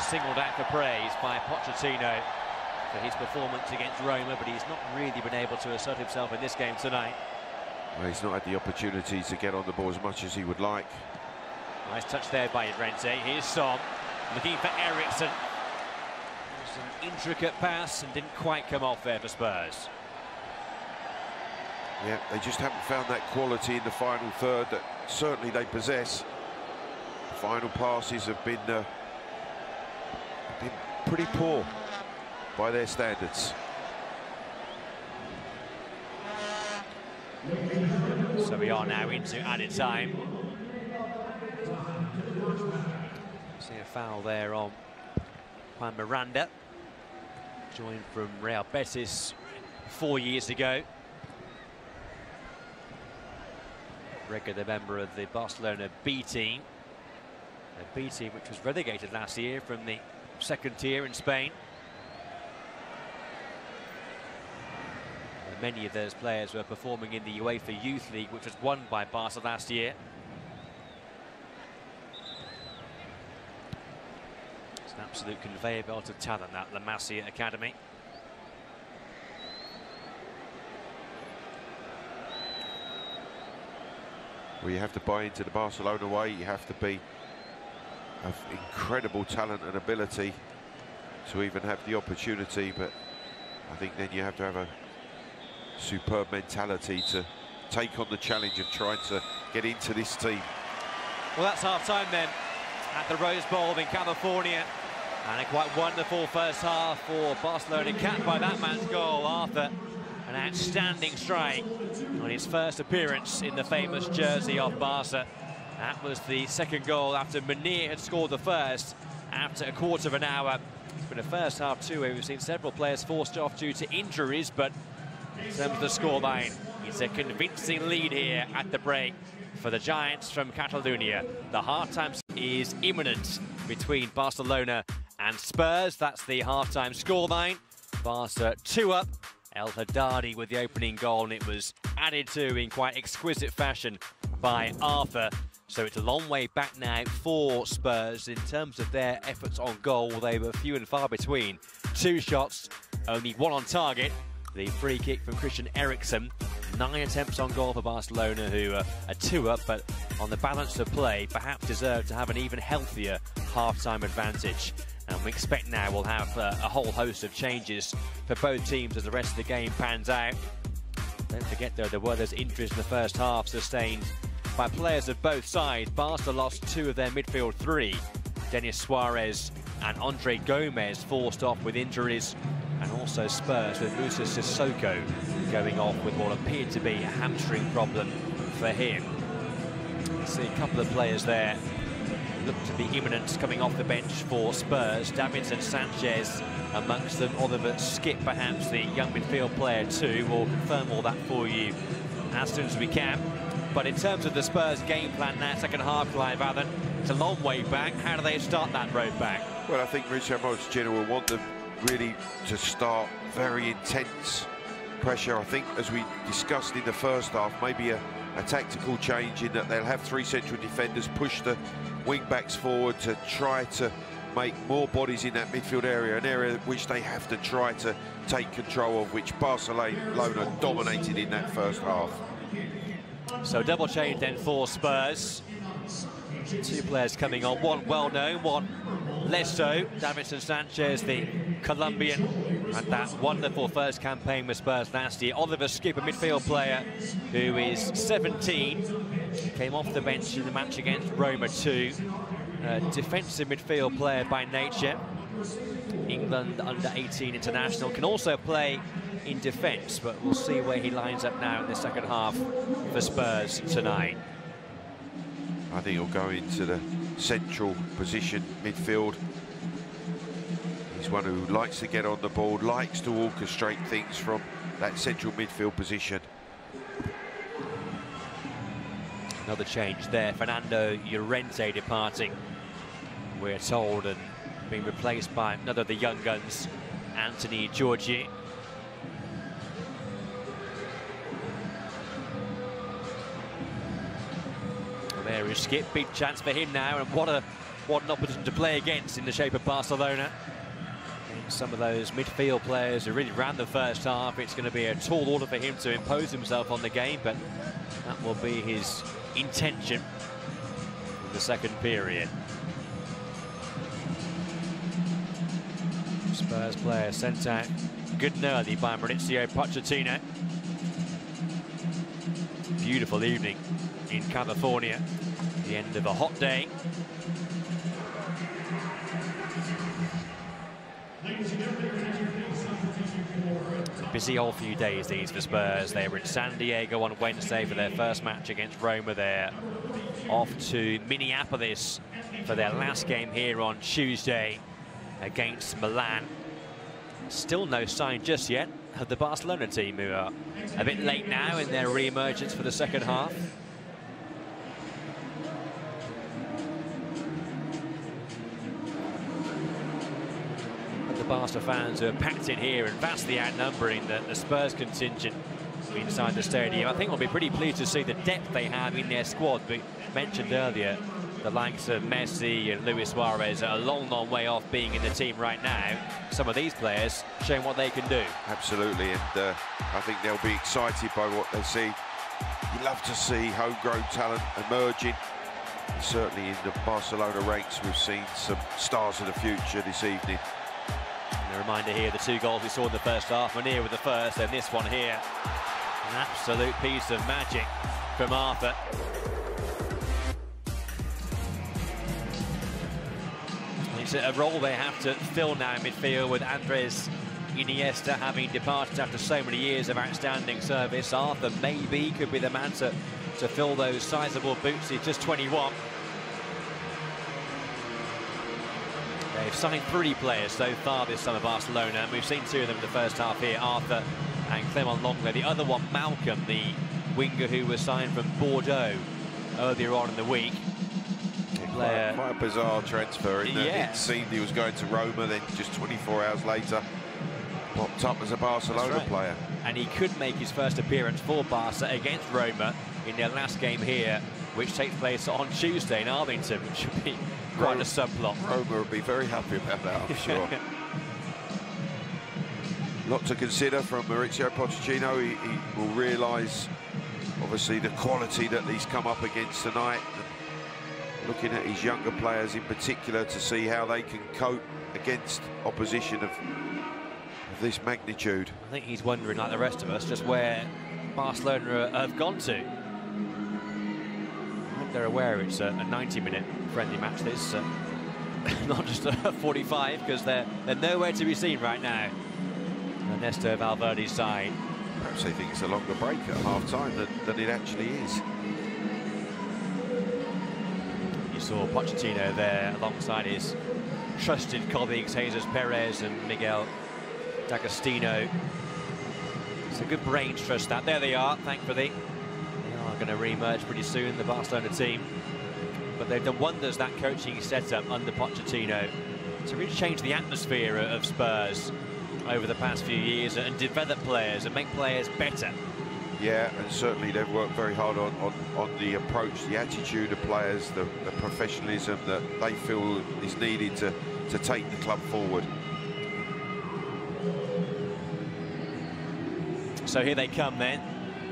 Singled out for praise by Pochettino for his performance against Roma, but he's not really been able to assert himself in this game tonight. Well, he's not had the opportunity to get on the ball as much as he would like. Nice touch there by Llorente. Here's Son, looking for Eriksson. It was an intricate pass and didn't quite come off there for Spurs. Yeah, they just haven't found that quality in the final third that certainly they possess. Final passes have been pretty poor by their standards. So we are now into added time. See a foul there on Juan Miranda, joined from Real Betis 4 years ago. Regular member of the Barcelona B team. A B team which was relegated last year from the second tier in Spain. And many of those players were performing in the UEFA Youth League, which was won by Barca last year. It's an absolute conveyor belt of talent, that La Masia Academy. Well, you have to buy into the Barcelona way. You have to be of incredible talent and ability to even have the opportunity, but I think then you have to have a superb mentality to take on the challenge of trying to get into this team. Well, that's half-time then at the Rose Bowl in California, and a quite wonderful first half for Barcelona, capped by that man's goal. Arthur, an outstanding strike on his first appearance in the famous jersey of Barca. That was the second goal after Munir had scored the first after a quarter of an hour. It's been a first half too where we've seen several players forced off due to injuries, but in terms of the scoreline, it's a convincing lead here at the break for the Giants from Catalonia. The half-time is imminent between Barcelona and Spurs. That's the half-time scoreline. Barca 2 up. El Haddadi with the opening goal, and it was added to in quite exquisite fashion by Arthur. So it's a long way back now for Spurs in terms of their efforts on goal. They were few and far between. 2 shots, only one on target. The free kick from Christian Eriksen. 9 attempts on goal for Barcelona, who are 2-up, but on the balance of play, perhaps deserve to have an even healthier half-time advantage. And we expect now we'll have a whole host of changes for both teams as the rest of the game pans out. Don't forget, though, there were those injuries in the first half sustained by players of both sides. Barca lost 2 of their midfield 3. Denis Suarez and Andre Gomez forced off with injuries, and also Spurs with Moussa Sissoko going off with what appeared to be a hamstring problem for him. See a couple of players there look to be imminent coming off the bench for Spurs. Davinson Sanchez amongst them. Oliver Skipp, perhaps the young midfield player too. We'll confirm all that for you as soon as we can. But in terms of the Spurs game plan now, second half, Clive Allen, it's a long way back. How do they start that road back? Well, I think Mauricio Pochettino will want them really to start very intense pressure. I think, as we discussed in the first half, maybe a tactical change in that they'll have 3 central defenders, push the wing-backs forward to try to make more bodies in that midfield area, an area which they have to try to take control of, which Barcelona dominated in that first half. So double change then for Spurs. 2 players coming on, one well-known, one less so. Davinson Sanchez, the Colombian, and that wonderful first campaign with Spurs last year. Oliver Skipp, a midfield player who is 17, came off the bench in the match against Roma 2. Defensive midfield player by nature. England under-18 international, can also play in defence, but we'll see where he lines up now in the second half for Spurs tonight. I think he'll go into the central position, midfield. He's one who likes to get on the ball, likes to orchestrate things from that central midfield position. Another change there, Fernando Llorente departing, we're told, and being replaced by another of the young guns, Anthony Giorgi. There is Skipp, big chance for him now, and what an opposition to play against in the shape of Barcelona. And some of those midfield players who really ran the first half, it's going to be a tall order for him to impose himself on the game, but that will be his intention in the second period. Spurs player sent out good and early by Mauricio Pochettino. Beautiful evening in California, the end of a hot day. It's a busy old few days these for Spurs. They were in San Diego on Wednesday for their first match against Roma. They're off to Minneapolis for their last game here on Tuesday against Milan. Still no sign just yet of the Barcelona team, who are a bit late now in their re-emergence for the second half. But the Barca fans who are packed in here and vastly outnumbering the Spurs contingent inside the stadium, I think we'll be pretty pleased to see the depth they have in their squad. We mentioned earlier the likes of Messi and Luis Suarez are a long, long way off being in the team right now. Some of these players showing what they can do. Absolutely, and I think they'll be excited by what they see. You love to see homegrown talent emerging. And certainly in the Barcelona ranks, we've seen some stars of the future this evening. And a reminder here, the 2 goals we saw in the first half, Munir with the first, and this one here, an absolute piece of magic from Arthur. It's a role they have to fill now in midfield, with Andres Iniesta having departed after so many years of outstanding service. Arthur maybe could be the man to fill those sizable boots. He's just 21. They've signed 3 players so far this summer, Barcelona, and we've seen 2 of them in the first half here, Arthur and Clément Lenglet. The other one, Malcolm, the winger who was signed from Bordeaux earlier on in the week. Quite a bizarre transfer in that it seemed he was going to Roma, then just 24 hours later popped up as a Barcelona player. And he could make his first appearance for Barca against Roma in their last game here, which takes place on Tuesday in Arlington, which should be quite a subplot. Roma would be very happy about that, I'm sure. lot to consider from Mauricio Pochettino. He will realise, obviously, the quality that he's come up against tonight. And looking at his younger players in particular to see how they can cope against opposition of this magnitude. I think he's wondering, like the rest of us, just where Barcelona have gone to. I hope they're aware it's a 90-minute friendly match, this, not just a 45, because they're nowhere to be seen right now. Ernesto Valverde's side. Perhaps they think it's a longer break at half-time than it actually is. You saw Pochettino there alongside his trusted colleagues Jesus Perez and Miguel D'Agostino. It's a good brains trust that. There they are, thankfully. They are going to re-emerge pretty soon, the Barcelona team. But they've done wonders, that coaching setup under Pochettino, to really change the atmosphere of Spurs over the past few years and develop players and make players better. Yeah, and certainly they've worked very hard on the approach, the attitude of players, the professionalism that they feel is needed to take the club forward. So here they come then,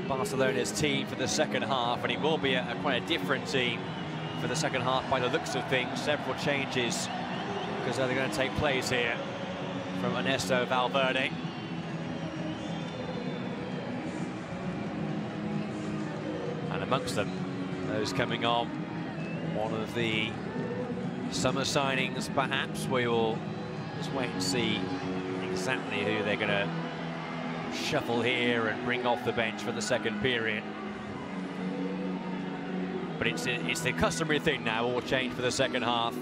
Barcelona's team for the second half, and it will be quite a different team for the second half by the looks of things. Several changes because they're going to take place here from Ernesto Valverde. And amongst them, those coming on, one of the summer signings perhaps. We will just wait and see exactly who they're going to shuffle here and bring off the bench for the second period. But it's the customary thing now, all change for the second half.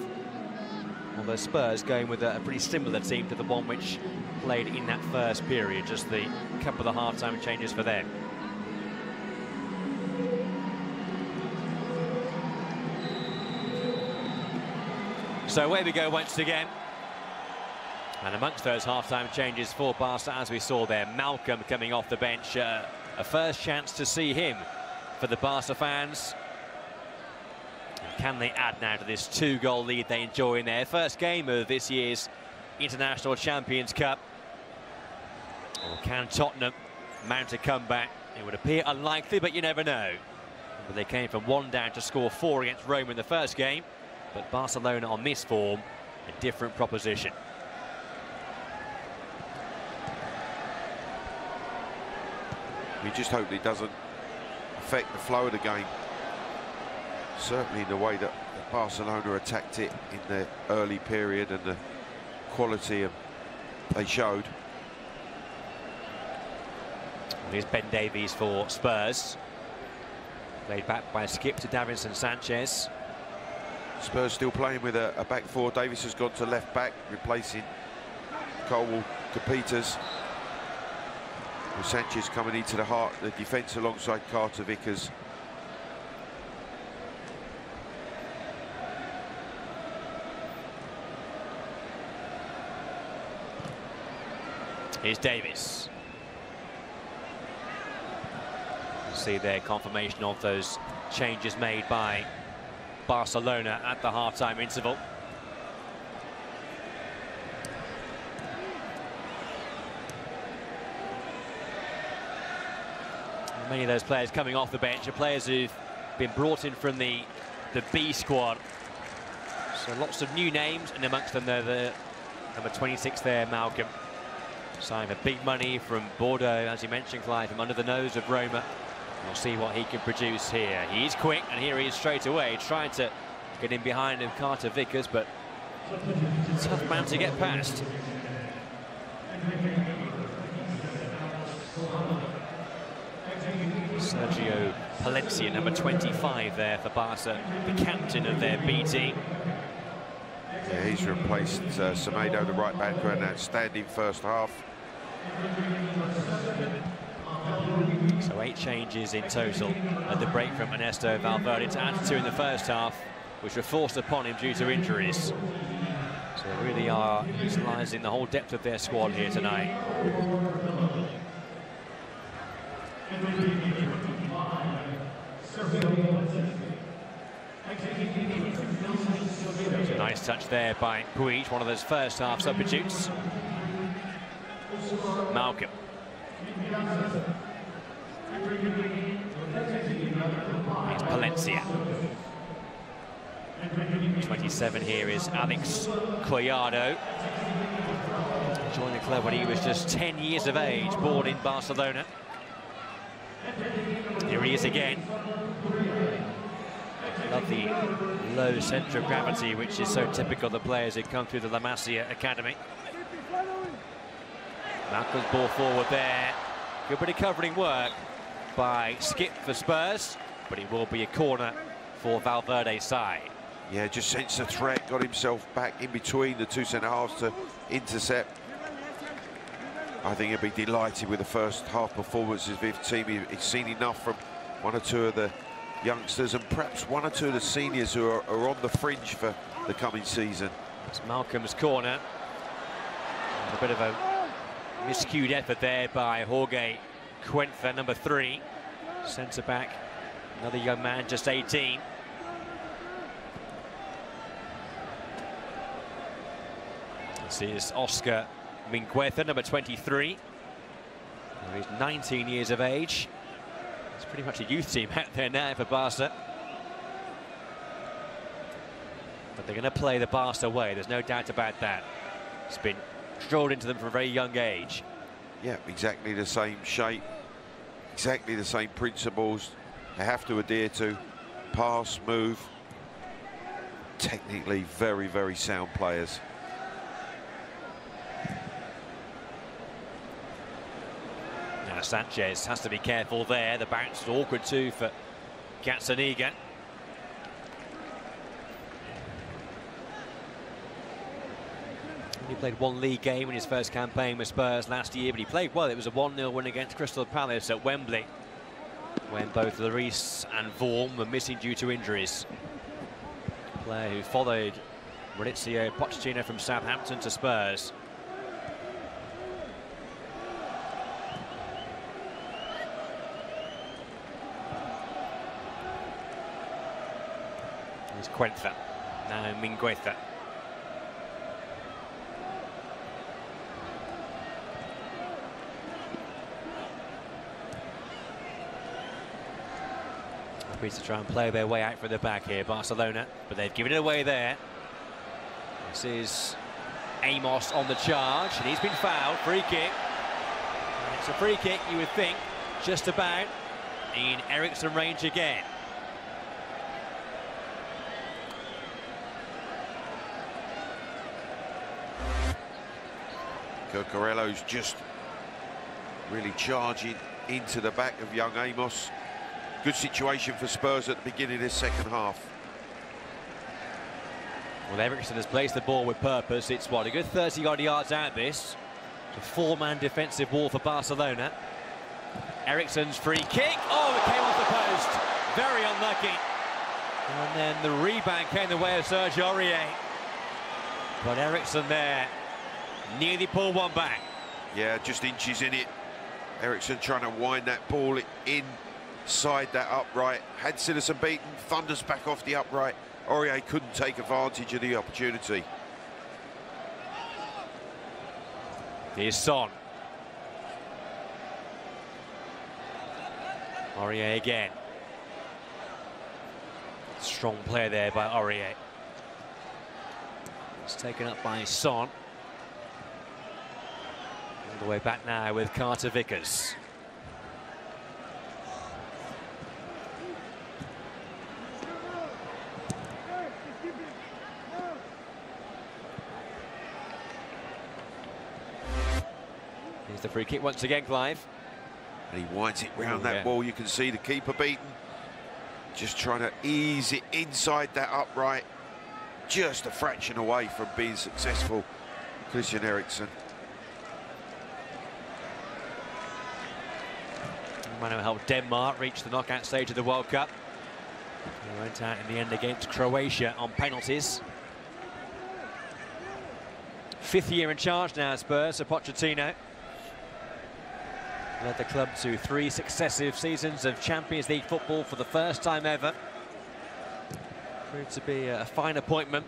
Although Spurs going with a pretty similar team to the one which played in that first period, just the couple of half-time changes for them. So away we go once again. And amongst those half-time changes for Barca, as we saw there, Malcolm coming off the bench. A first chance to see him for the Barca fans. And can they add now to this 2-goal lead they enjoy in their first game of this year's International Champions Cup? Or can Tottenham mount a comeback? It would appear unlikely, but you never know. But they came from 1 down to score 4 against Rome in the first game. But Barcelona on this form, a different proposition. We just hope it doesn't affect the flow of the game. Certainly in the way that Barcelona attacked it in the early period and the quality they showed. Here's Ben Davies for Spurs. Laid back by skip to Davinson Sanchez. Spurs still playing with a back four. Davies has gone to left back, replacing Cole Peters. With Sanchez coming into the heart of the defence alongside Carter Vickers. Here's Davies. You see there confirmation of those changes made by Barcelona at the half-time interval. Many of those players coming off the bench are players who've been brought in from the B squad. So lots of new names, and amongst them the number 26 there, Malcolm. Signed for big money from Bordeaux, as you mentioned, Clive, from under the nose of Roma. We'll see what he can produce here. He is quick, and here he is straight away, trying to get in behind him, Carter Vickers, but it's a tough man to get past. Sergio Palencia, number 25 there for Barca, the captain of their B team. Yeah, he's replaced Semedo, the right back, for an outstanding first half. So 8 changes in total at the break from Ernesto Valverde, to add 2 in the first half, which were forced upon him due to injuries. So they really are utilising the whole depth of their squad here tonight. It's a nice touch there by Puig, one of those first half substitutes. Malcolm. It's Palencia. 27 here is Alex Collado. Joined the club when he was just 10 years of age, born in Barcelona. Here he is again. Love the low centre of gravity, which is so typical of the players who come through the La Masia Academy. Malcolm's ball forward there. Good bit of covering work by Skip for Spurs, but it will be a corner for Valverde's side. Yeah, just sensed a threat, got himself back in between the two centre-halves to intercept. I think he'll be delighted with the first half performances of his team. He's seen enough from one or two of the youngsters and perhaps one or two of the seniors who are on the fringe for the coming season. It's Malcolm's corner. A bit of a miscued effort there by Jorge Cuenca, number 3. Centre-back, another young man, just 18. This is Oscar Mingueza, number 23. He's 19 years of age. It's pretty much a youth team out there now for Barca. But they're going to play the Barca way, there's no doubt about that. It's been drilled into them from a very young age. Yeah, exactly the same shape, exactly the same principles they have to adhere to. Pass, move. Technically very, very sound players. Now Sanchez has to be careful there. The bounce is awkward too for Gazzaniga. He played one league game in his first campaign with Spurs last year, but he played well. It was a 1-0 win against Crystal Palace at Wembley, when both Lloris and Vorm were missing due to injuries. A player who followed Mauricio Pochettino from Southampton to Spurs. Here's Cuenca, now Mingueza. To try and play their way out from the back here, Barcelona, but they've given it away there. This is Amos on the charge, and he's been fouled. Free kick. And it's a free kick, you would think, just about in Eriksson range again. Cucurella's just really charging into the back of young Amos. Good situation for Spurs at the beginning of this second half. Well, Eriksson has placed the ball with purpose. It's, what, a good 30-odd yards out this. A 4-man defensive wall for Barcelona. Eriksson's free kick. Oh, it came off the post. Very unlucky. And then the rebound came the way of Serge Aurier. But Eriksson there nearly pulled one back. Yeah, just inches in it. Eriksson trying to wind that ball inside that upright. Had Citizen beaten, thunders back off the upright. Aurier couldn't take advantage of the opportunity. Here's Son. Aurier again. Strong play there by Aurier. It's taken up by Son. All the way back now with Carter Vickers. Here's the free kick once again, Clive. And he winds it round that wall. You can see the keeper beaten. Just trying to ease it inside that upright. Just a fraction away from being successful, Christian Eriksen. Man who helped Denmark reach the knockout stage of the World Cup. He went out in the end against Croatia on penalties. 5th year in charge now, Spurs, for Pochettino. Led the club to 3 successive seasons of Champions League football for the first time ever. Proved to be a fine appointment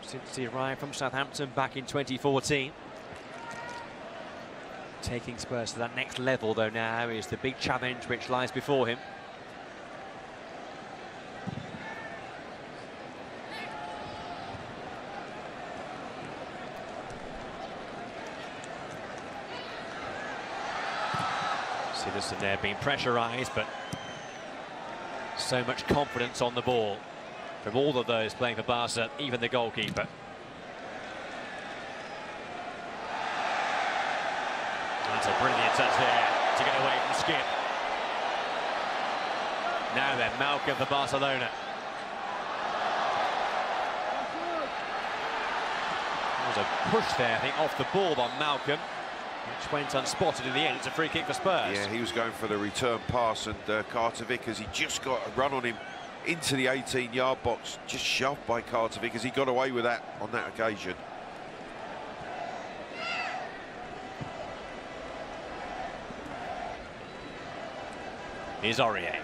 since he arrived from Southampton back in 2014. Taking Spurs to that next level, though, now is the big challenge which lies before him. Citizen there being pressurised, but so much confidence on the ball from all of those playing for Barca, even the goalkeeper. That's a brilliant touch there to get away from Skip. Now then, Malcolm for Barcelona. There was a push there, I think, off the ball by Malcolm, which went unspotted in the end. It's a free kick for Spurs. Yeah, he was going for the return pass, and Carter Vickers, he just got a run on him into the 18-yard box, just shoved by Carter Vickers. He got away with that on that occasion. Here's Aurier.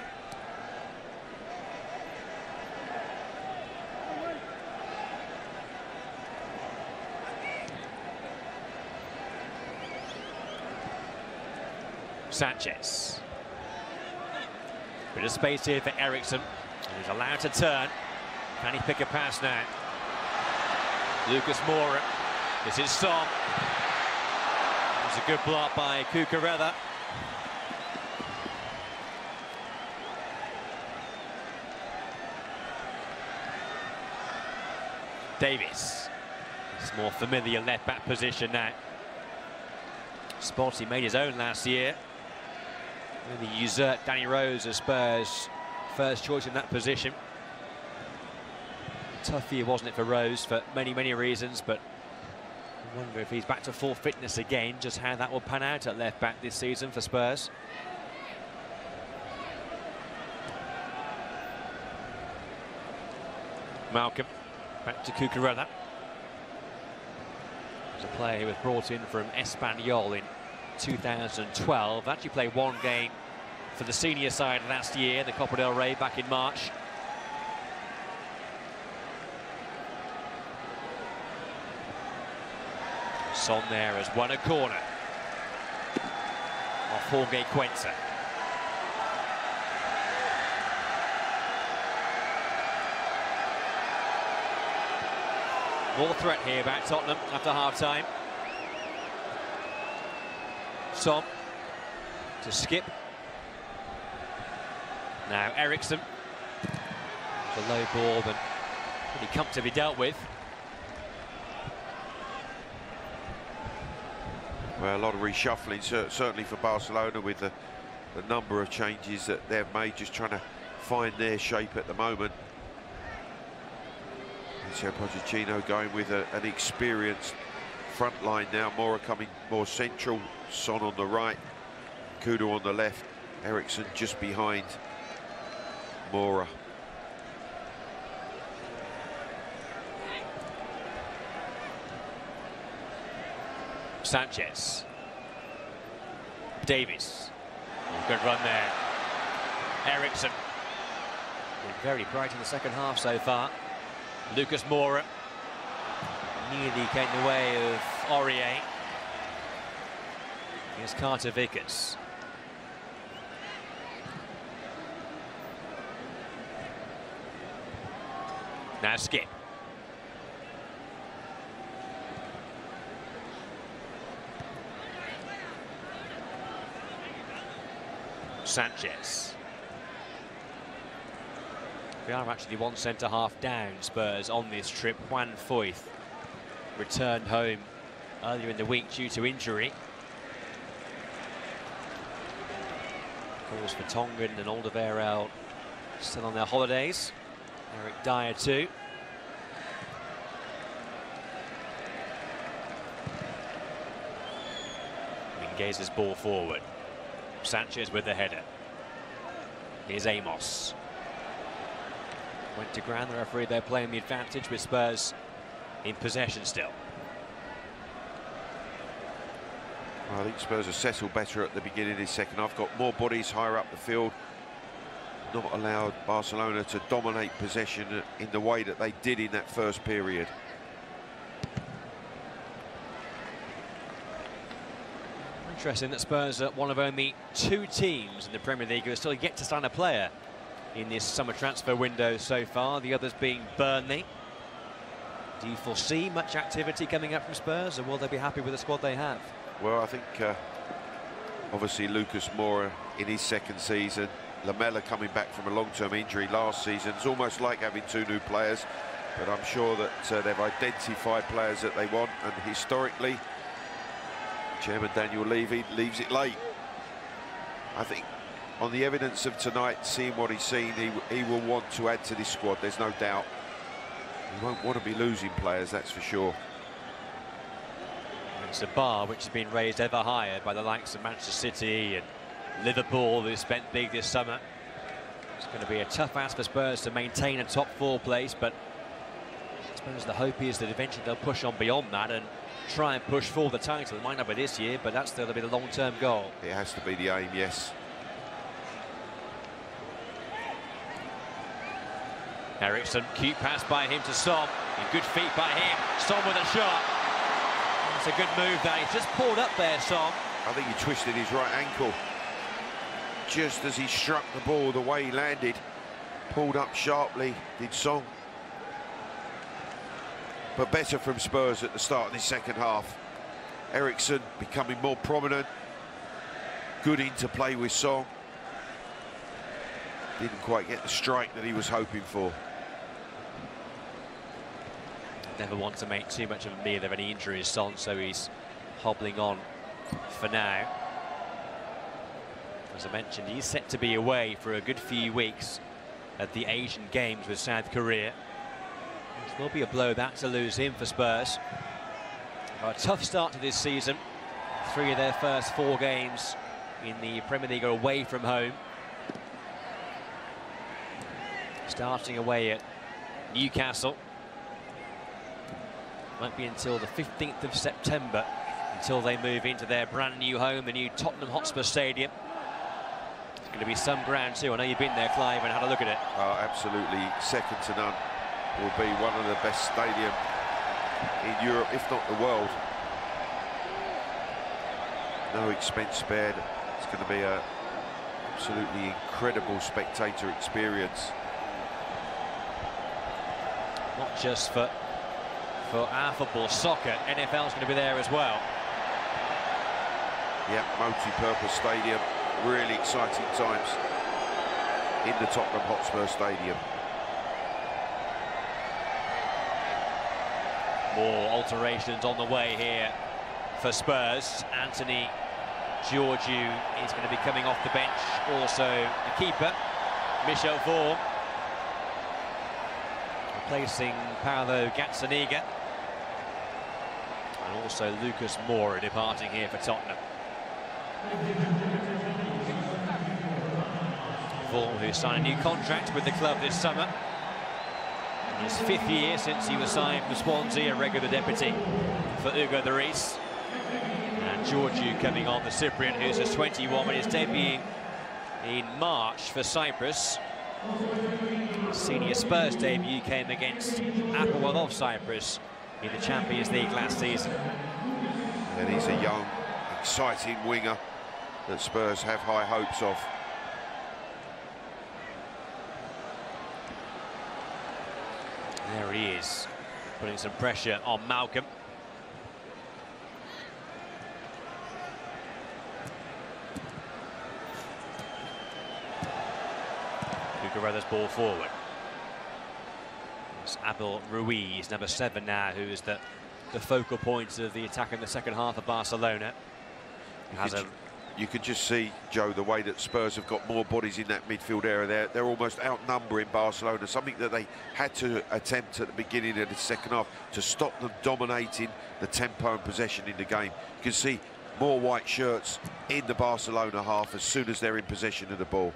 Sanchez. Bit of space here for Ericsson. He's allowed to turn. Can he pick a pass now? Lucas Moura. This is Son. It's a good block by Cucurella. Davis. It's more familiar left-back position now. Spot he made his own last year. Really usurped Danny Rose as Spurs' first choice in that position. Tough year, wasn't it, for Rose, for many, many reasons, but I wonder if he's back to full fitness again, just how that will pan out at left-back this season for Spurs. Malcolm. Back to Cucurella. There's a player who was brought in from Espanyol in 2012. Actually played one game for the senior side last year, the Copa del Rey, back in March. Son there has won a corner off Jorge Cuenca. More threat here back Tottenham after half-time. Son to Skip. Now Ericsson. It's a low ball, but pretty comfortably dealt with. Well, a lot of reshuffling, certainly for Barcelona, with the number of changes that they've made, just trying to find their shape at the moment. Pochettino going with an experienced front line now. Moura coming more central, Son on the right, Kudo on the left, Ericsson just behind Moura. Sanchez. Davis. Good run there. Ericsson. Been very bright in the second half so far. Lucas Moura nearly came in the way of Aurier. Here's Carter Vickers. Now Skip. Sanchez. We are actually one centre-half down, Spurs, on this trip. Juan Foyth returned home earlier in the week due to injury. Calls for Tongan and Alderweireld still on their holidays. Eric Dyer too. Minguez's ball forward. Sanchez with the header. Here's Amos. Went to ground, the referee there playing the advantage with Spurs in possession still. Well, I think Spurs have settled better at the beginning of this second half, got more bodies higher up the field, not allowed Barcelona to dominate possession in the way that they did in that first period. Interesting that Spurs are one of only 2 teams in the Premier League who are still yet to sign a player in this summer transfer window so far, the others being Burnley. Do you foresee much activity coming up from Spurs, or will they be happy with the squad they have? Well, I think obviously Lucas Moura in his 2nd season, Lamela coming back from a long-term injury last season. It's almost like having 2 new players, but I'm sure that they've identified players that they want, and historically Chairman Daniel Levy leaves it late. I think on the evidence of tonight, seeing what he's seen, he will want to add to this squad, there's no doubt. He won't want to be losing players, that's for sure. It's a bar which has been raised ever higher by the likes of Manchester City and Liverpool, who spent big this summer. It's going to be a tough ask for Spurs to maintain a top 4 place, but I suppose the hope is that eventually they'll push on beyond that and try and push for the title. It might not be this year, but that's still to be the long-term goal. It has to be the aim, yes. Ericsson, cute pass by him to Son. Good feet by him. Son with a shot. It's a good move there. He's just pulled up there, Son. I think he twisted his right ankle just as he struck the ball, the way he landed. Pulled up sharply, did Son. But better from Spurs at the start of the 2nd half. Ericsson becoming more prominent. Good interplay with Son. Didn't quite get the strike that he was hoping for. Never want to make too much of a meal of any injuries, Son, so he's hobbling on for now. As I mentioned, he's set to be away for a good few weeks at the Asian Games with South Korea. It will be a blow that to lose him for Spurs. A tough start to this season. 3 of their first 4 games in the Premier League are away from home. Starting away at Newcastle. Won't be until the 15th of September until they move into their brand new home, the new Tottenham Hotspur Stadium. It's going to be some ground too. I know you've been there, Clive, and had a look at it. Absolutely, second to none. Will be one of the best stadiums in Europe, if not the world. No expense spared. It's going to be an absolutely incredible spectator experience. Not just for our football, soccer, NFL's going to be there as well. Yeah, multi-purpose stadium. Really exciting times in the Tottenham Hotspur Stadium. More alterations on the way here for Spurs. Anthony Georgiou is going to be coming off the bench. Also the keeper, Michel Vorm, replacing Paolo Gazzaniga. And also Lucas Moura departing here for Tottenham. Vorm, who signed a new contract with the club this summer. His 5th year since he was signed for Swansea, a regular deputy for Hugo Lloris. And Georgiou coming on, the Cypriot, who's just 21, and is debuting in March for Cyprus. His senior Spurs debut came against Apoel of Cyprus in the Champions League last season. And he's a young, exciting winger that Spurs have high hopes of. There he is, putting some pressure on Malcolm. Cucurella's ball forward. It's Abel Ruiz, number 7 now, who is the focal point of the attack in the 2nd half of Barcelona. You could just see, Joe, the way that Spurs have got more bodies in that midfield area. They're almost outnumbering Barcelona, something that they had to attempt at the beginning of the 2nd half to stop them dominating the tempo and possession in the game. You can see more white shirts in the Barcelona half as soon as they're in possession of the ball.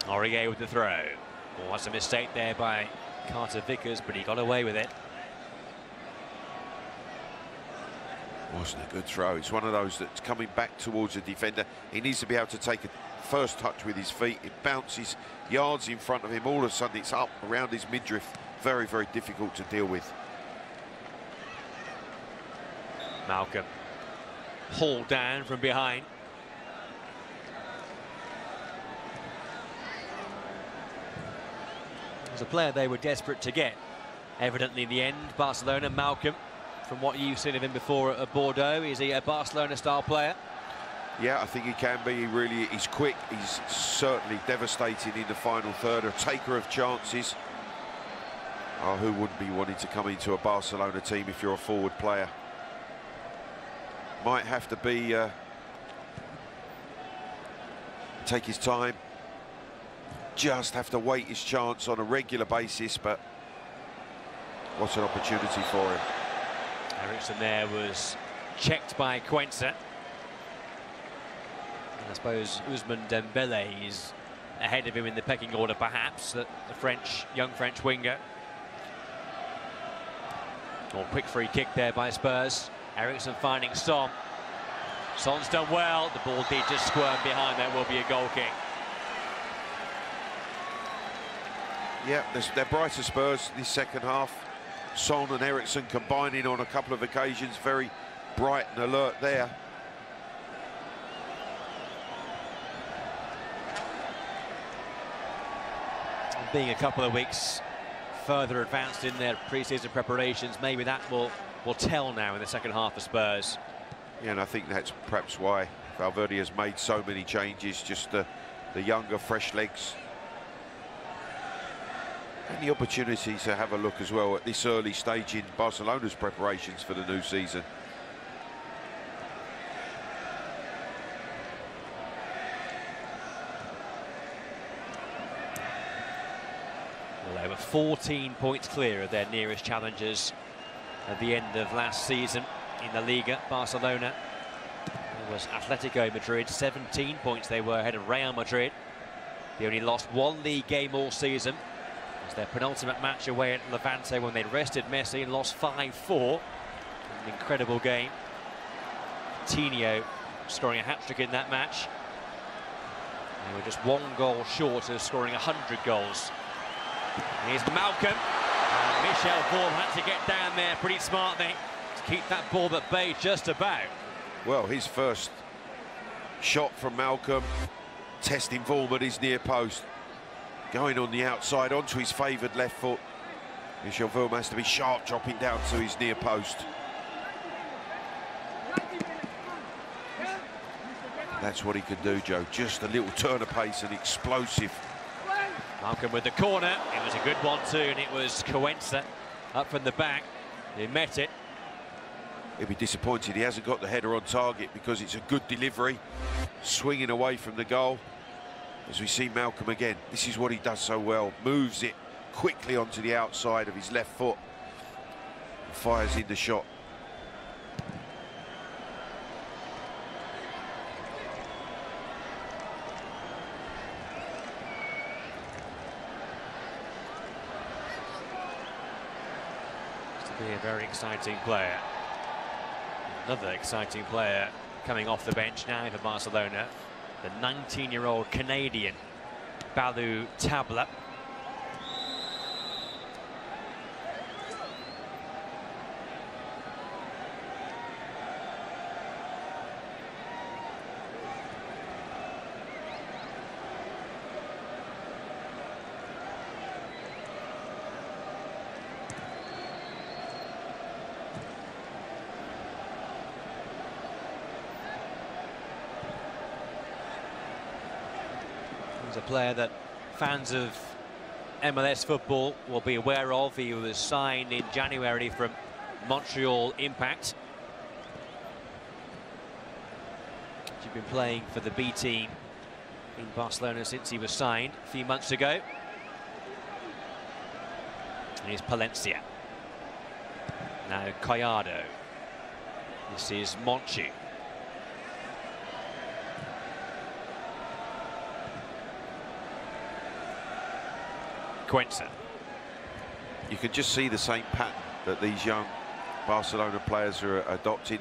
Aurier with the throw. Oh, that's a mistake there by Carter Vickers, but he got away with it. Wasn't a good throw. It's one of those that's coming back towards the defender. He needs to be able to take a first touch with his feet. It bounces yards in front of him. All of a sudden it's up around his midriff. Very, very difficult to deal with. Malcolm hauled down from behind. It was a player they were desperate to get. Evidently in the end, Barcelona. Malcolm, from what you've seen of him before at Bordeaux, is he a Barcelona-style player? Yeah, I think he can be. He's quick. He's certainly devastating in the final third, a taker of chances. Oh, who wouldn't be wanting to come into a Barcelona team if you're a forward player? Might have to be take his time, just have to wait his chance on a regular basis, but what an opportunity for him. Ericsson there was checked by Quensa. And I suppose Ousmane Dembele is ahead of him in the pecking order, perhaps, the young French winger. Quick free kick there by Spurs. Ericsson finding Son. Son's done well. The ball did just squirm behind. There will be a goal kick. Yeah, they're brighter Spurs this second half. Son and Ericsson combining on a couple of occasions. Very bright and alert there. Being a couple of weeks further advanced in their pre-season preparations, maybe that will tell now in the second half for Spurs. Yeah, and I think that's perhaps why Valverde has made so many changes, just the younger, fresh legs. And the opportunity to have a look as well at this early stage in Barcelona's preparations for the new season. Well, they were 14 points clear of their nearest challengers at the end of last season in the Liga. Barcelona, it was Atletico Madrid, 17 points they were ahead of Real Madrid. They only lost one league game all season. It was their penultimate match away at Levante when they rested Messi and lost 5-4. An incredible game. Coutinho scoring a hat-trick in that match. They were just one goal short of scoring 100 goals. Here's Malcolm. Michel Vorm had to get down there pretty smartly to keep that ball at bay just about. Well, his first shot from Malcolm, testing Vorm at his near post. Going on the outside onto his favoured left foot. Michel Vorm has to be sharp, dropping down to his near post. That's what he can do, Joe. Just a little turn of pace and explosive. Malcolm with the corner. It was a good one too, and it was Quensa up from the back. He met it. He'll be disappointed he hasn't got the header on target, because it's a good delivery, swinging away from the goal. As we see Malcolm again, this is what he does so well. Moves it quickly onto the outside of his left foot. Fires in the shot. To be a very exciting player. Another exciting player coming off the bench now for Barcelona. The 19-year-old Canadian, Balou Tabla. A player that fans of MLS football will be aware of. He was signed in January from Montreal Impact. He's been playing for the B team in Barcelona since he was signed a few months ago. And here's Palencia. Now Collado. This is Monchi. Quensa. You can just see the same pattern that these young Barcelona players are adopting.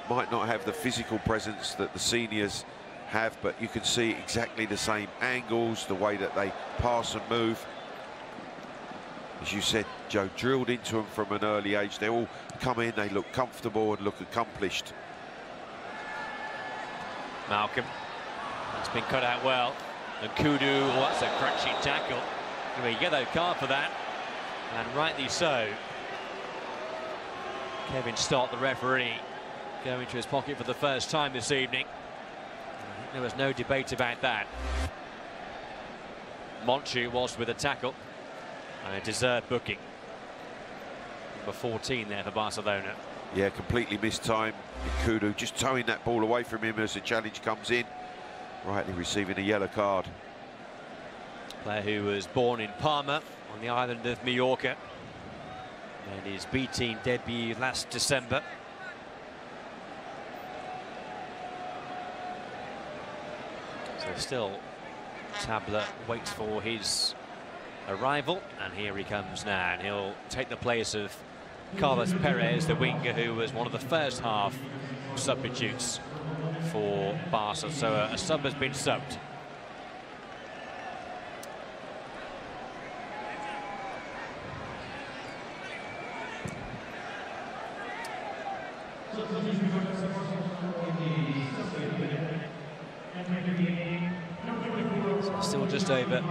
might not have the physical presence that the seniors have, but you can see exactly the same angles, the way that they pass and move. As you said, Joe, drilled into them from an early age. They all come in, they look comfortable and look accomplished. Malcolm, that's been cut out well. And Kudu, oh, that's a crunching tackle. A yellow card for that, and rightly so. Kevin Stott, the referee, going to his pocket for the first time this evening. I think there was no debate about that. Monchu was with a tackle. And a deserved booking. Number 14 there for Barcelona. Yeah, completely missed time. Kudu just towing that ball away from him as the challenge comes in. Rightly receiving a yellow card. Player who was born in Palma on the island of Mallorca. And his B-team debut last December. So still, Tabla waits for his arrival, and here he comes now, and he'll take the place of Carlos Perez, the winger, who was one of the first half substitutes for Barca. So a sub has been subbed. So still just over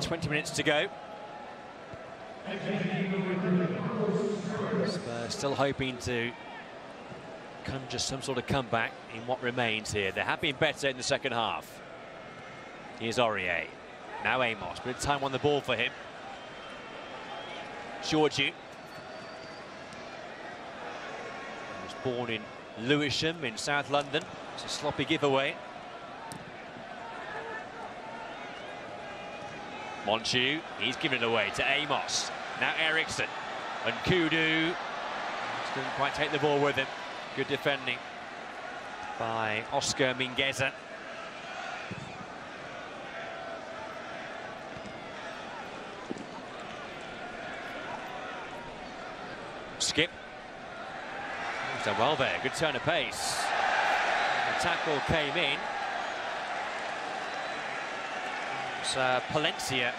20 minutes to go. Spurs still hoping to conjure some sort of comeback in what remains here. They have been better in the second half. Here's Aurier. Now Amos. Bit of time on the ball for him. Georgiou. He was born in Lewisham in South London. It's a sloppy giveaway. Monchu, he's given it away to Amos. Now Eriksson and Kudu. Just didn't quite take the ball with him. Good defending by Oscar Mingueza. Skip. He's done well there. Good turn of pace. The tackle came in. Palencia.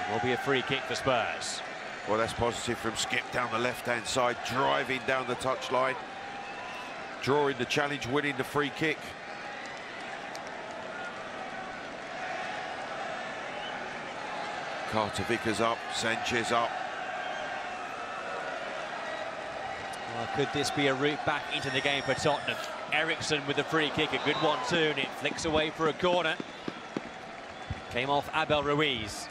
It will be a free kick for Spurs. Well, that's positive from Skip down the left-hand side, driving down the touchline, drawing the challenge, winning the free kick. Carter Vickers up, Sanchez up. Well, could this be a route back into the game for Tottenham? Eriksson with the free kick, a good one too, and it flicks away for a corner. Came off Abel Ruiz.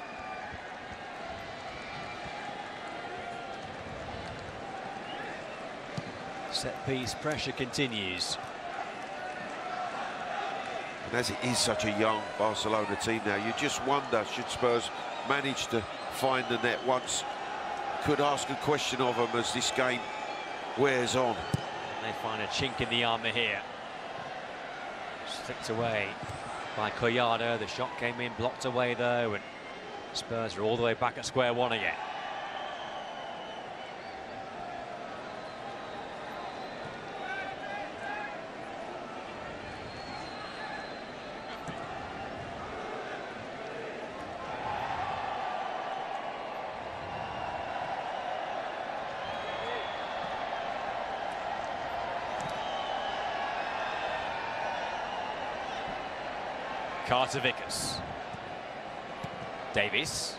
Set piece pressure continues. And as it is such a young Barcelona team now, you just wonder, should Spurs manage to find the net once? Could ask a question of them as this game wears on. They find a chink in the armour here. Flicked away by Collado. The shot came in, blocked away though, and Spurs are all the way back at square one again. Carter Vickers. Davies.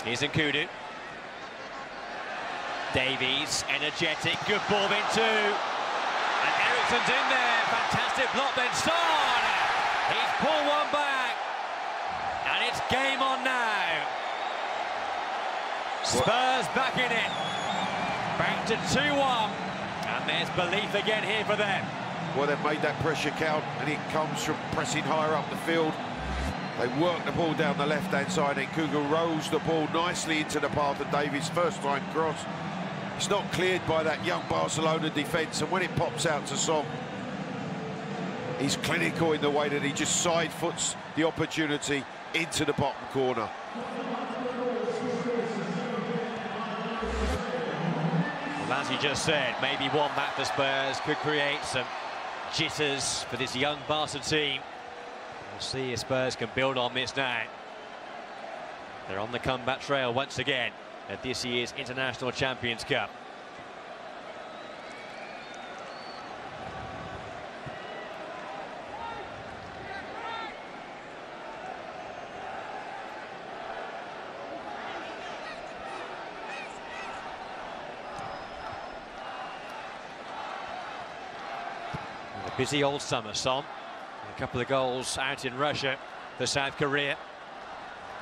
Here's Nkudu. Davies, energetic, good ball in two. And Eriksson's in there, fantastic block then Son. He's pulled one back. And it's game on now. Spurs back in it. Back to 2-1. And there's belief again here for them. Well, they've made that pressure count, and it comes from pressing higher up the field. They work the ball down the left-hand side, and Nkudu rolls the ball nicely into the path of Davies' first-time cross. It's not cleared by that young Barcelona defence, and when it pops out to Son, he's clinical in the way that he just side-foots the opportunity into the bottom corner. Well, as you just said, maybe one back for Spurs could create some jitters for this young Barca team. We'll see if Spurs can build on this now. They're on the comeback trail once again at this year's International Champions Cup. A busy old summer, Son. A couple of goals out in Russia for South Korea.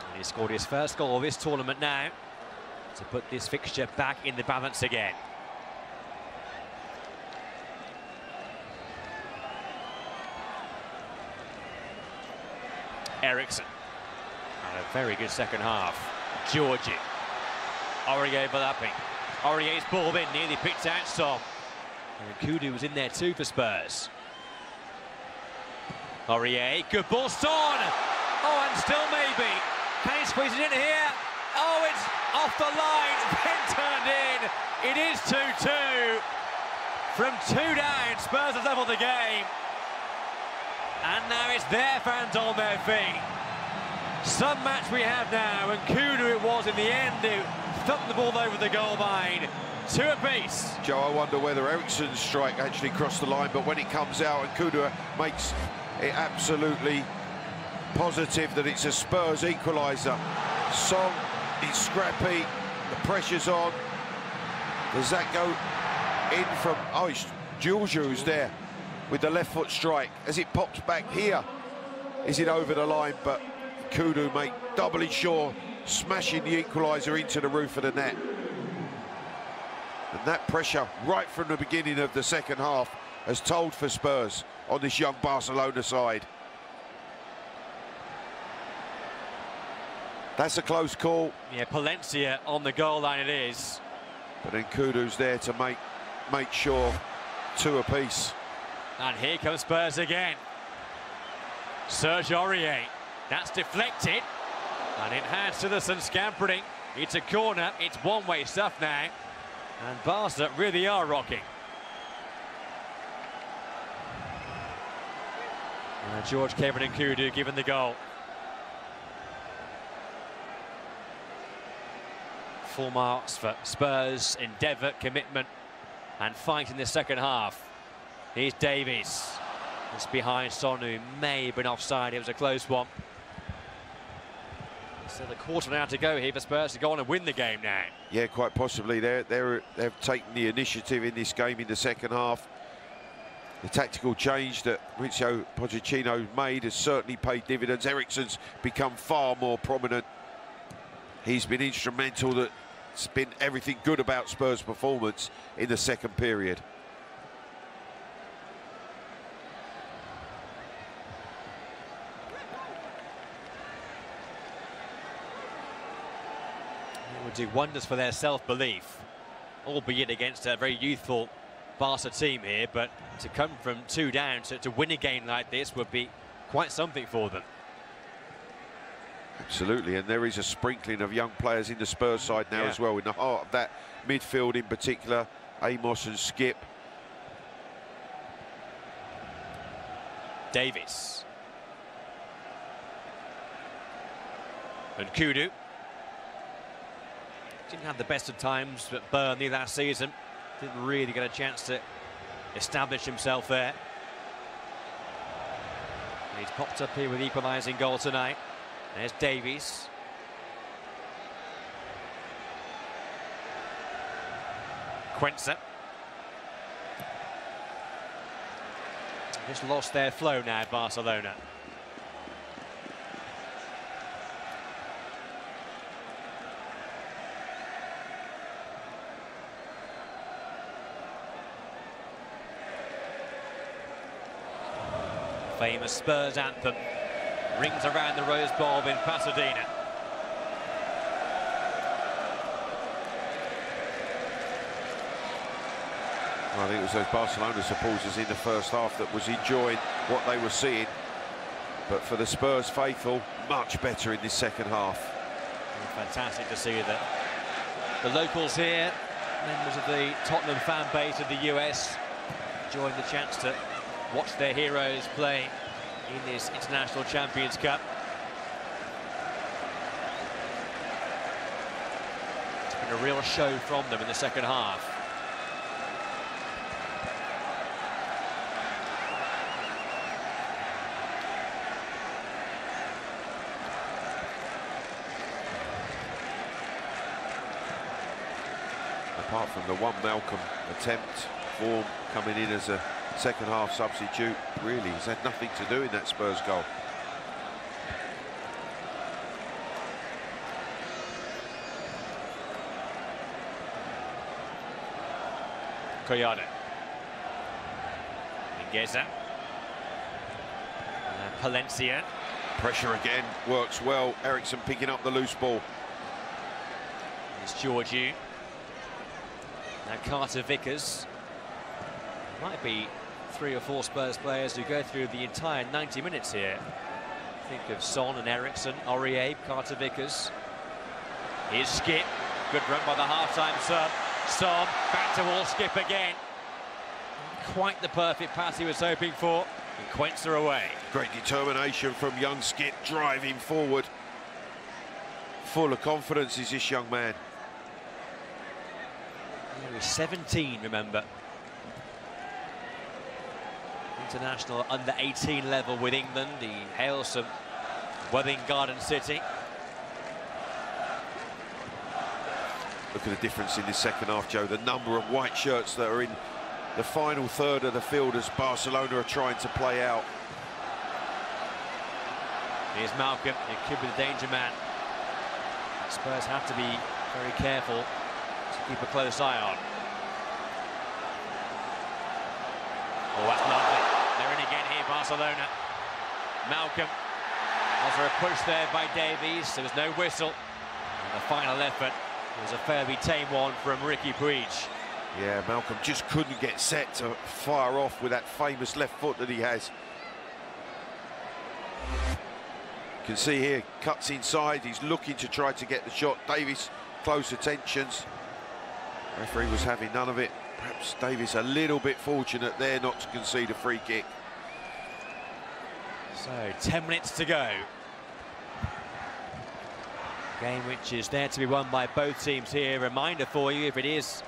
And he scored his first goal of this tournament now to put this fixture back in the balance again. Eriksson. And a very good second half. Georgie. Aurier overlapping. Aurier's ball in, nearly picked out Son. And Kudu was in there too for Spurs. Aurier, good ball, Son! Oh, and still maybe. Can he squeeze it in here? Oh, it's off the line, then turned in. It is 2-2. From 2 down, Spurs have leveled the game. And now it's their fans on their feet. Some match we have now, and Kudu it was in the end who thumped the ball over the goal line. 2 apiece. Joe, I wonder whether Eriksson's strike actually crossed the line, but when it comes out and Kudu makes it absolutely positive that it's a Spurs equaliser. Son is scrappy, the pressure's on. Does that go in from... Oh, it's Georgiou who's there with the left foot strike. As it pops back here, is it over the line? But Kudu, mate, doubly sure, smashing the equaliser into the roof of the net. And that pressure right from the beginning of the second half has told for Spurs on this young Barcelona side. That's a close call. Yeah, Palencia on the goal line it is. But then Kudu's there to make sure 2 apiece. And here comes Spurs again. Serge Aurier. That's deflected. And it has Citizen scampering. It's a corner. It's one-way stuff now. And Barca really are rocking. George, Kevin and Kudu given the goal. Full marks for Spurs' endeavour, commitment and fight in the second half. Here's Davies. It's behind Son, who may have been offside. It was a close one. So the quarter now to go here for Spurs to go on and win the game now. Yeah, quite possibly. They've taken the initiative in this game in the second half. The tactical change that Mauricio Pochettino made has certainly paid dividends. Eriksson's become far more prominent. He's been instrumental. That's been everything good about Spurs' performance in the second period. It would do wonders for their self-belief, albeit against a very youthful Barca team here, but to come from 2 down to win a game like this would be quite something for them. Absolutely, and there is a sprinkling of young players in the Spurs side now as well, in the heart of that midfield in particular, Amos and Skip. Davies. And Kudu. Didn't have the best of times at Burnley last season. Didn't really get a chance to establish himself there. And he's popped up here with the equalising goal tonight. There's Davies. Quenza. Just lost their flow now, Barcelona. Famous Spurs anthem rings around the Rose Bowl in Pasadena. I think it was those Barcelona supporters in the first half that was enjoying what they were seeing. But for the Spurs faithful, much better in this second half. Fantastic to see that the locals here members of the Tottenham fan base of the US enjoying the chance to watch their heroes play in this International Champions Cup. It's been a real show from them in the second half. Apart from the one Malcolm attempt, Form coming in as a second half substitute, really he's had nothing to do in that Spurs goal. Collado. Mingueza. Palencia. Pressure again, works well. Eriksson picking up the loose ball. It's Georgiou. Now Carter Vickers. Might be 3 or 4 Spurs players who go through the entire 90 minutes here. Think of Son and Eriksson, Aurier, Carter Vickers. Here's Skip. Good run by the half-time sub. Son back to all Skip again. Quite the perfect pass he was hoping for. And Quenzer away. Great determination from young Skip, driving forward. Full of confidence is this young man. He was 17, remember. International under 18 level with England. He hails from Worthing Garden City. Look at the difference in this second half, Joe. The number of white shirts that are in the final third of the field as Barcelona are trying to play out. Here's Malcolm. It could be the danger man. Spurs have to be very careful to keep a close eye on. Oh, that's lovely. They're in again here, Barcelona. Malcolm. Was there a push there by Davies? There was no whistle. And the final effort was a fairly tame one from Ricky Puig. Yeah, Malcolm just couldn't get set to fire off with that famous left foot that he has. You can see here, cuts inside. He's looking to try to get the shot. Davies, close attentions. Referee was having none of it. Perhaps Davies a little bit fortunate there not to concede a free kick. So 10 minutes to go. Game which is there to be won by both teams here. Reminder for you, if it is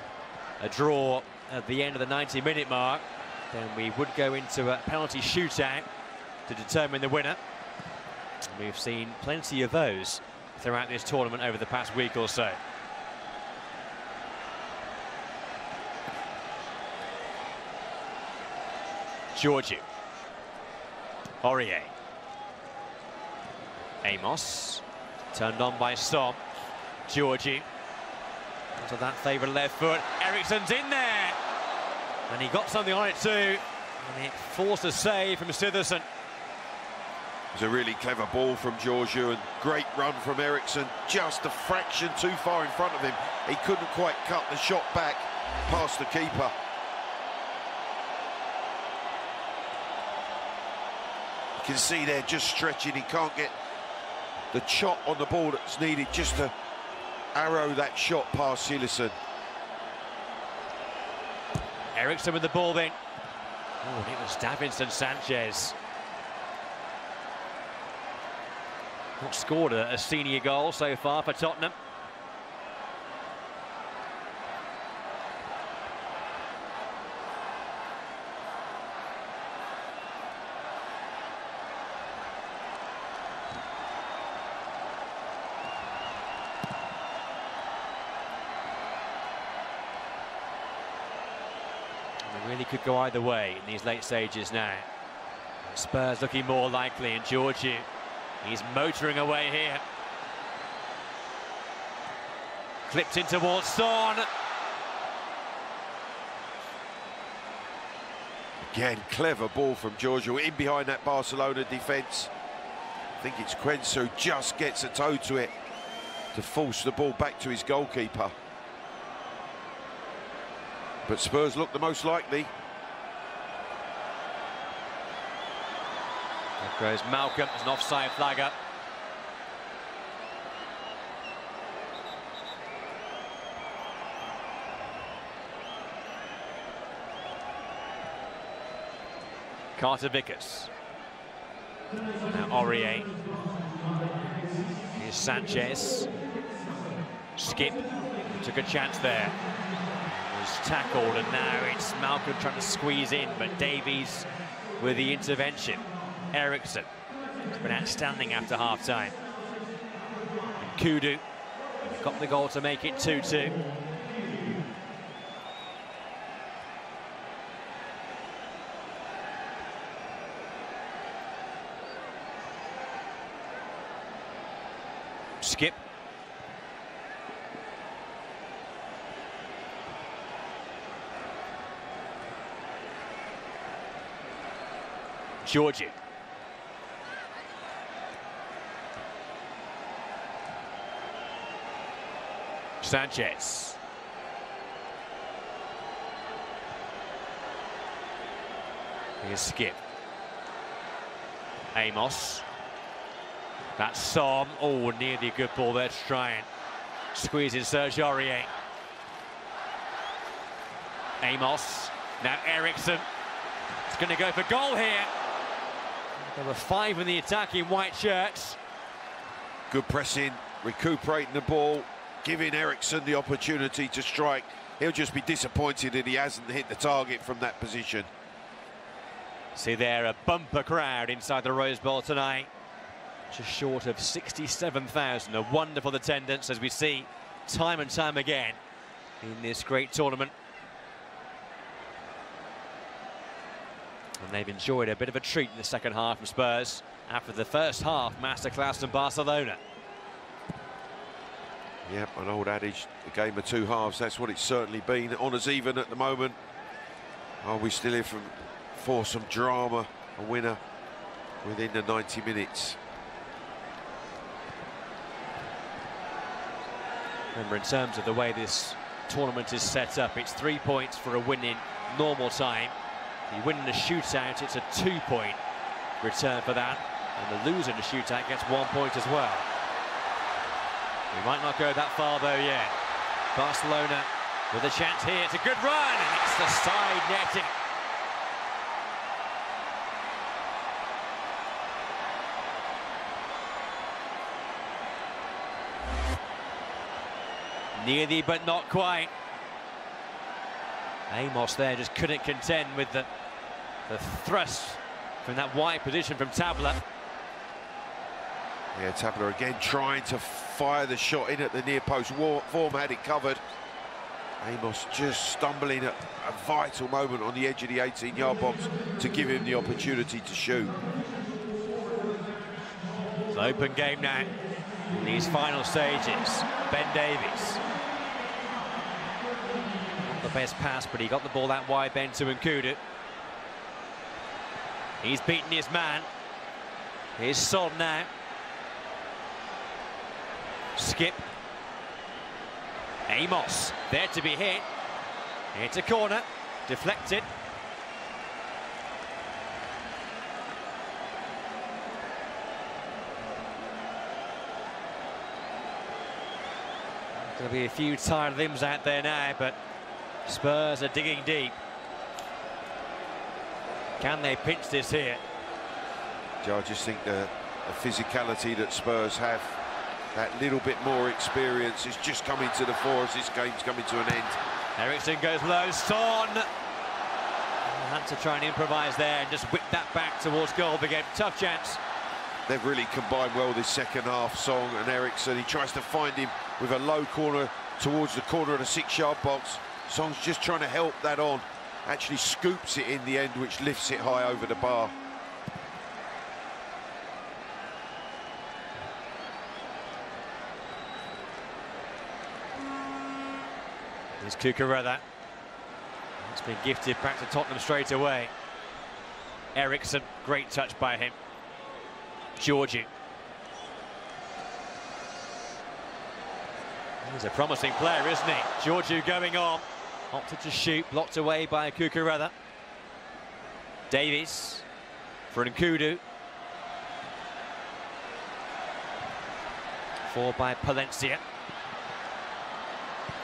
a draw at the end of the 90-minute mark, then we would go into a penalty shootout to determine the winner. We've seen plenty of those throughout this tournament over the past week or so. Georgiou. Aurier. Amos. Turned on by Son. Georgiou. Onto that favoured left foot. Eriksson's in there. And he got something on it too. And it forced a save from Sitherson. It was a really clever ball from Georgiou and great run from Eriksson. Just a fraction too far in front of him. He couldn't quite cut the shot back past the keeper. You can see they're just stretching. He can't get the chop on the ball that's needed just to arrow that shot past Sitherson. Eriksson with the ball then. Oh, and it was Davinson Sanchez. Not scored a senior goal so far for Tottenham. It really could go either way in these late stages now. Spurs looking more likely, and Georgiou, he's motoring away here. Clipped in towards Son. Again, clever ball from Georgiou in behind that Barcelona defence. I think it's Quenzer who just gets a toe to it to force the ball back to his goalkeeper. But Spurs look the most likely. There goes Malcolm, there's an offside flag up. Carter Vickers. Now Aurier. Here's Sanchez. Skip. Took a chance there. Was tackled, and now it's Malcolm trying to squeeze in, but Davies with the intervention. Eriksson has been outstanding after half-time. And Kudu got the goal to make it 2-2. Skip. Georgie. Sanchez. Here's Skip. Amos. That's Som. Oh, nearly a good ball there to try and squeeze in Serge Aurier. Amos. Now Eriksson. It's going to go for goal here. There were 5 in the attack in white shirts. Good pressing, recuperating the ball, giving Eriksson the opportunity to strike. He'll just be disappointed that he hasn't hit the target from that position. See there, a bumper crowd inside the Rose Bowl tonight. Just short of 67,000. A wonderful attendance, as we see time and time again in this great tournament. And they've enjoyed a bit of a treat in the second half from Spurs after the first half masterclass from Barcelona. Yep, an old adage, a game of 2 halves. That's what it's certainly been. Honours even at the moment. Are we still here for some drama? A winner within the 90 minutes. Remember, in terms of the way this tournament is set up, it's 3 points for a win in normal time. If you win in a shootout, it's a 2-point return for that, and the loser in the shootout gets 1 point as well. We might not go that far though yet. Barcelona with a chance here. It's a good run, and it's the side netting. Nearly, but not quite. Amos there just couldn't contend with the thrust from that wide position from Tabla. Yeah, Tabla again trying to fire the shot in at the near post. Form had it covered. Amos just stumbling at a vital moment on the edge of the 18-yard box to give him the opportunity to shoot. It's an open game now in these final stages. Ben Davies. Not the best pass, but he got the ball that wide then to Nkudu. He's beaten his man. Here's Son now. Skip. Amos there to be hit. It's a corner. Deflected. There'll be a few tired limbs out there now, but Spurs are digging deep. Can they pinch this here? I just think the physicality that Spurs have, that little bit more experience, is just coming to the fore as this game's coming to an end. Eriksson goes low. Son had to try and improvise there and just whip that back towards goal again. Tough chance. They've really combined well this second half, Song and Eriksson. He tries to find him with a low corner towards the corner of the 6-yard box. Song's just trying to help that on. Actually scoops it in the end, which lifts it high over the bar. There's Cucurella. It's been gifted back to Tottenham straight away. Eriksson, great touch by him. Georgie. He's a promising player, isn't he? Georgie going on. Opted to shoot, blocked away by Cucurella. Davies for Nkudu. 4 by Palencia.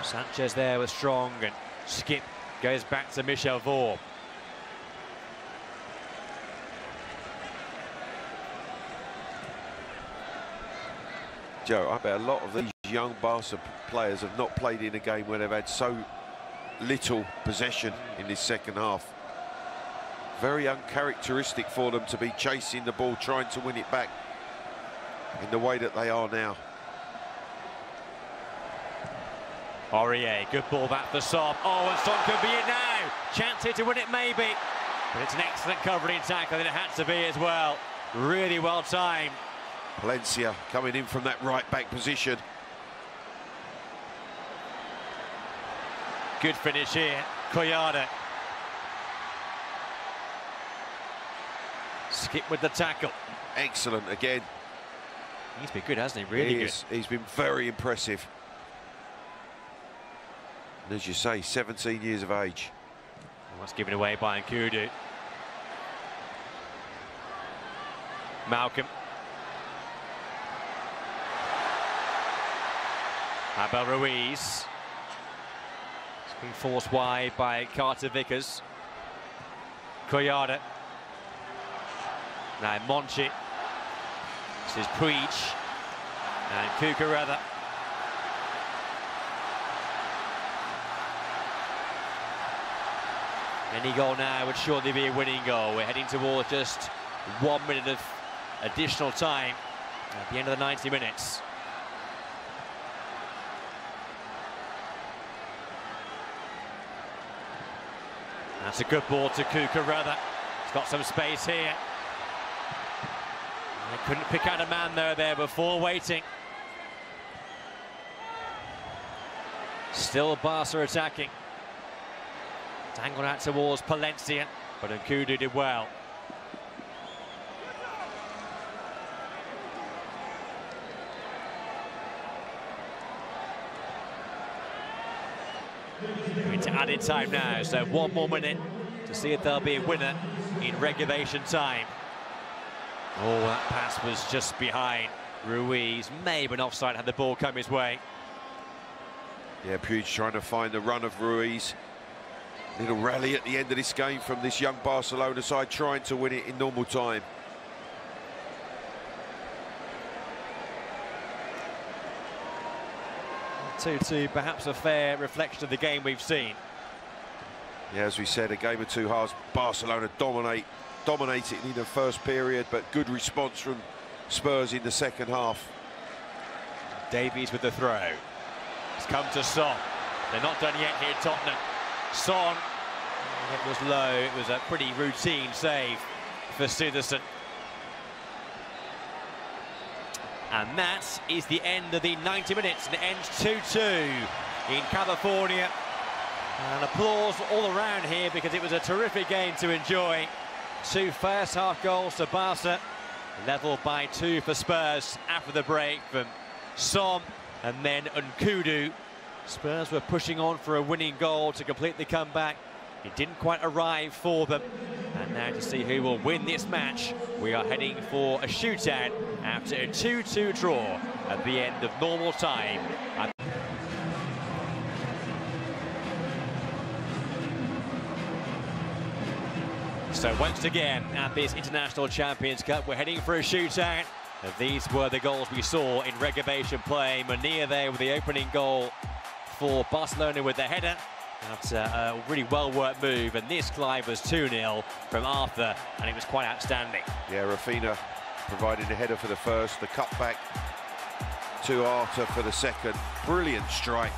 Sanchez there was strong, and Skip goes back to Michel Vorm. Joe, I bet a lot of these young Barca players have not played in a game where they've had so little possession in this second half. Very uncharacteristic for them to be chasing the ball, trying to win it back in the way that they are now. Aurier, good ball back for Son. Oh, and Son could be it now. Chance here to win it maybe. But it's an excellent covering tackle, and it had to be as well. Really well timed. Valencia coming in from that right back position. Good finish here, Collado. Skip with the tackle. Excellent again. He's been good, hasn't he? Really good. He's been very impressive. And as you say, 17 years of age. That's given away by Nkudu. Malcolm. Abel Ruiz. It's been forced wide by Carter Vickers. Collado. Now Monchi. This is Puig. And Cucurella. Any goal now would surely be a winning goal. We're heading towards just 1 minute of additional time at the end of the 90 minutes. That's a good ball to Cucurella. He's got some space here. They couldn't pick out a man there before waiting. Still Barca attacking. Dangled out towards Palencia, but Nkudu did well. Going to added time now, so 1 more minute to see if there'll be a winner in regulation time. Oh, that pass was just behind Ruiz. May have been offside had the ball come his way. Yeah, Puig trying to find the run of Ruiz. Little rally at the end of this game from this young Barcelona side, trying to win it in normal time. To perhaps a fair reflection of the game we've seen. Yeah, as we said, a game of two halves. Barcelona dominated in the first period, but good response from Spurs in the second half. Davies with the throw. It's come to Son. They're not done yet here, Tottenham. Son, it was low. It was a pretty routine save for Citizen. And that is the end of the 90 minutes, and it ends 2-2 in California. And applause all around here because it was a terrific game to enjoy. 2 first half goals to Barca, level by 2 for Spurs after the break from Son and then Nkudu. Spurs were pushing on for a winning goal to complete the comeback. It didn't quite arrive for them. And now to see who will win this match, we are heading for a shootout after a 2-2 draw at the end of normal time. So once again at this International Champions Cup, we're heading for a shootout. These were the goals we saw in regulation play. Munir there with the opening goal for Barcelona with the header. That's a really well-worked move, and this, Clive, was 2-0 from Arthur, and it was quite outstanding. Yeah, Rafinha providing the header for the first, the cutback to Arthur for the second. Brilliant strike.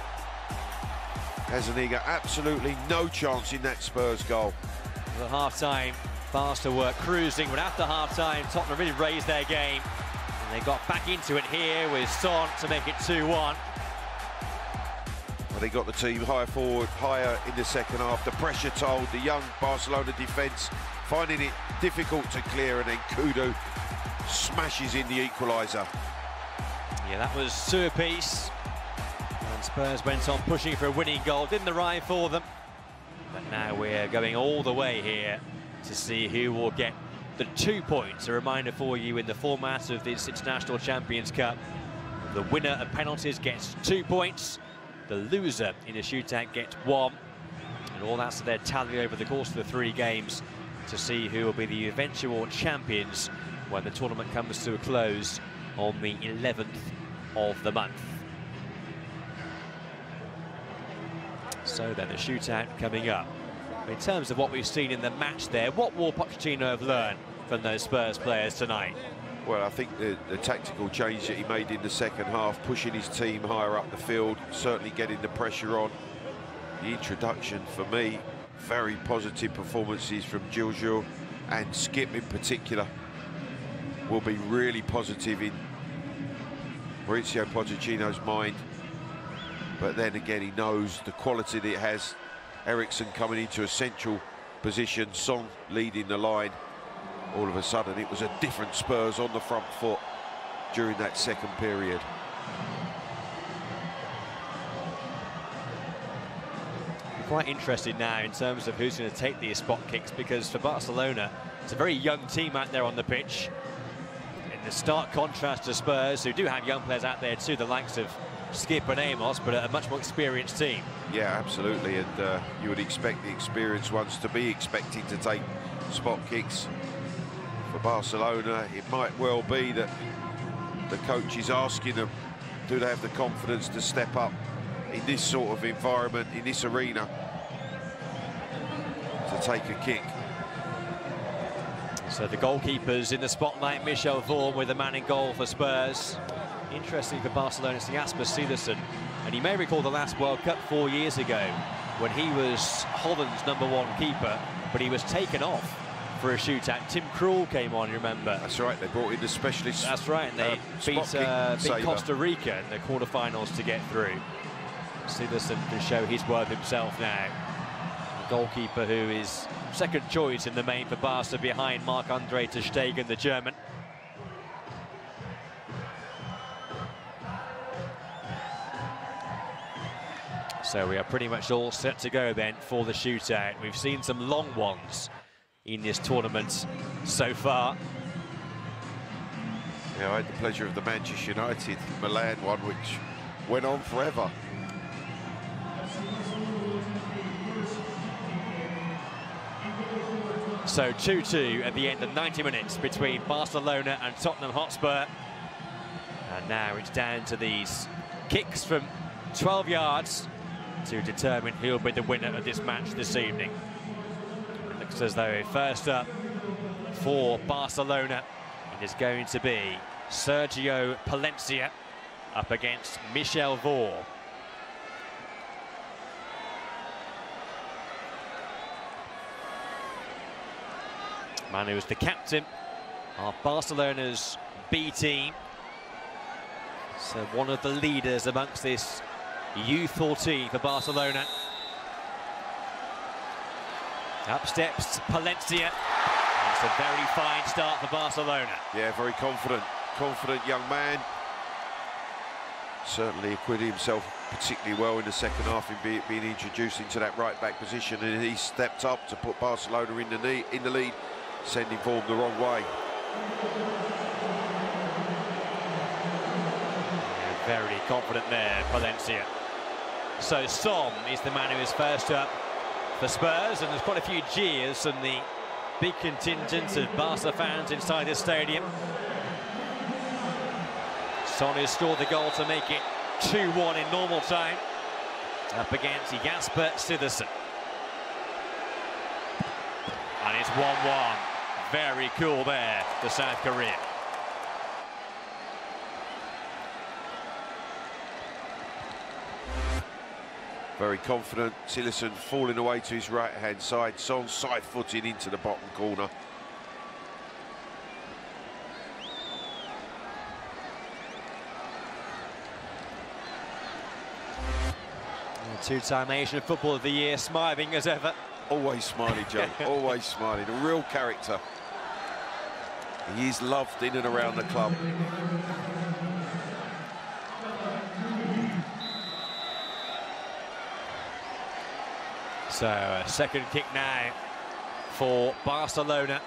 Gazzaniga, absolutely no chance in that Spurs goal. At half-time, Barca were cruising, but after half-time, Tottenham really raised their game, and they got back into it here with Son to make it 2-1. Well, they got the team higher in the second half. The pressure told, the young Barcelona defence finding it difficult to clear, and then Nkudu smashes in the equaliser. Yeah, that was 2 apiece. And Spurs went on pushing for a winning goal. Didn't arrive for them. But now we're going all the way here to see who will get the 2 points. A reminder for you, in the format of this International Champions Cup, the winner of penalties gets 2 points. The loser in a shootout gets 1. And all that's their tally over the course of the 3 games to see who will be the eventual champions when the tournament comes to a close on the 11th of the month. So then the shootout coming up. In terms of what we've seen in the match there, what will Pochettino have learned from those Spurs players tonight? Well, I think the tactical change that he made in the second half, pushing his team higher up the field, certainly getting the pressure on. The introduction, for me, very positive performances from Gilgil and Skip in particular will be really positive in Mauricio Pochettino's mind. But then again, he knows the quality that it has. Eriksen coming into a central position, Son leading the line. All of a sudden, it was a different Spurs on the front foot during that second period. I'm quite interested now in terms of who's going to take these spot kicks, because for Barcelona, it's a very young team out there on the pitch. In the stark contrast to Spurs, who do have young players out there too, the likes of Skip and Amos, but a much more experienced team. Yeah, absolutely, and you would expect the experienced ones to be expecting to take spot kicks. For Barcelona, it might well be that the coach is asking them, do they have the confidence to step up in this sort of environment, in this arena, to take a kick. So the goalkeepers in the spotlight, Michel Vorm with the man in goal for Spurs. Interesting for Barcelona, it's Jasper Cederson. And you may recall the last World Cup 4 years ago when he was Holland's #1 keeper, but he was taken off for a shootout. Tim Krul came on, you remember? That's right, they brought in the specialist. That's right, and they beat Costa Rica in the quarterfinals to get through. Cederson can show his worth himself now. A goalkeeper who is second choice in the main for Barca behind Marc-Andre ter Stegen, the German. So we are pretty much all set to go then for the shootout. We've seen some long ones in this tournament so far. Yeah, I had the pleasure of the Manchester United Milan one, which went on forever. So 2-2 at the end of 90 minutes between Barcelona and Tottenham Hotspur. And now it's down to these kicks from 12 yards to determine who will be the winner of this match this evening. It looks as though first up for Barcelona, it is going to be Sergio Palencia up against Michel Vorm. Man who is the captain of Barcelona's B team. So one of the leaders amongst this U14 for Barcelona. Up steps Palencia. It's a very fine start for Barcelona. Yeah, very confident young man. Certainly acquitted himself particularly well in the second half in being introduced into that right-back position, and he stepped up to put Barcelona in the lead, sending Vorm the wrong way. Yeah, very confident there, Palencia. So Son is the man who is first up for Spurs, and there's quite a few jeers from the big contingent of Barca fans inside this stadium. Son has scored the goal to make it 2-1 in normal time, up against Jasper Cederson. And it's 1-1. Very cool there, the South Korean. Very confident. Cederson falling away to his right-hand side. Son side-footed into the bottom corner. Two-time Asian Football of the Year, smiling as ever. Always smiling, Joe. Always smiling. A real character. He is loved in and around the club. So a second kick now for Barcelona.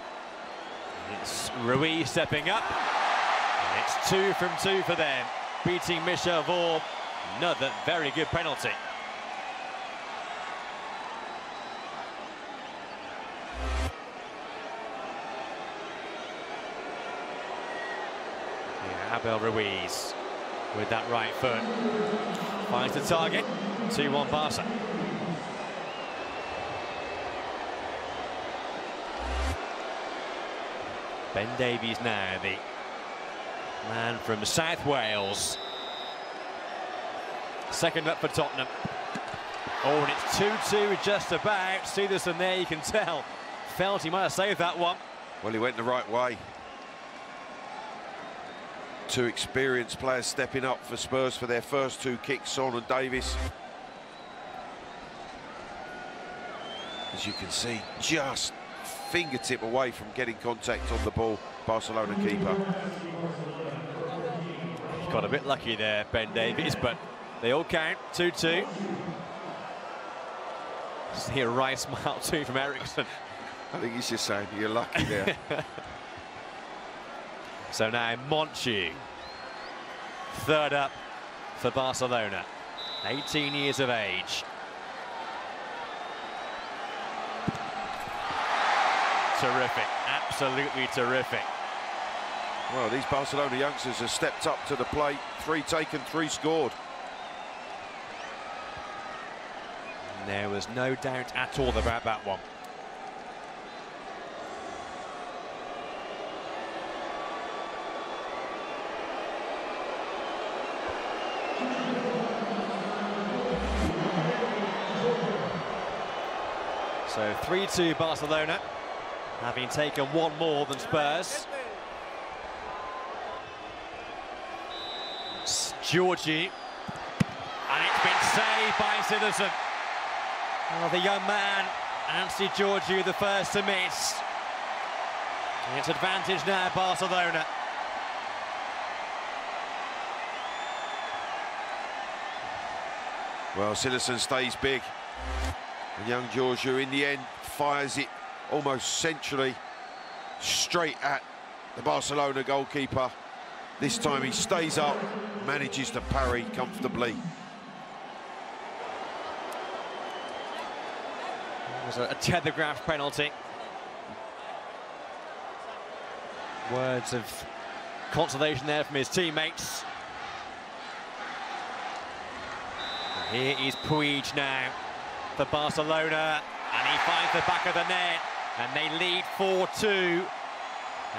It's Ruiz stepping up. And it's 2 from 2 for them, beating Michel Vorm. Another very good penalty. Yeah, Abel Ruiz with that right foot. Finds the target. 2-1 Barca. Ben Davies now, the man from South Wales. Second up for Tottenham. Oh, and it's 2-2 just about. Siderson there, you can tell. Felt he might have saved that one. Well, he went the right way. Two experienced players stepping up for Spurs for their first two kicks, Son and Davies. As you can see, just fingertip away from getting contact on the ball, Barcelona keeper. Got a bit lucky there, Ben Davies, but they all count. 2-2. See a wry smile too from Eriksson. I think he's just saying you're lucky there. So now Monchu, third up for Barcelona, 18 years of age. Terrific, absolutely terrific. Well, these Barcelona youngsters have stepped up to the plate. 3 taken, 3 scored. And there was no doubt at all about that one. So 3-2 Barcelona, having taken one more than Spurs. It's Georgie, and it's been saved by Siderson. Oh, the young man, Anthony Georgiou, the first to miss. It's advantage now, Barcelona. Well, Siderson stays big. And young Georgiou, in the end, fires it almost centrally straight at the Barcelona goalkeeper. This time he stays up, manages to parry comfortably. It was a telegraph penalty. Words of consolation there from his teammates. And here is Puig now for Barcelona, and he finds the back of the net, and they lead 4-2,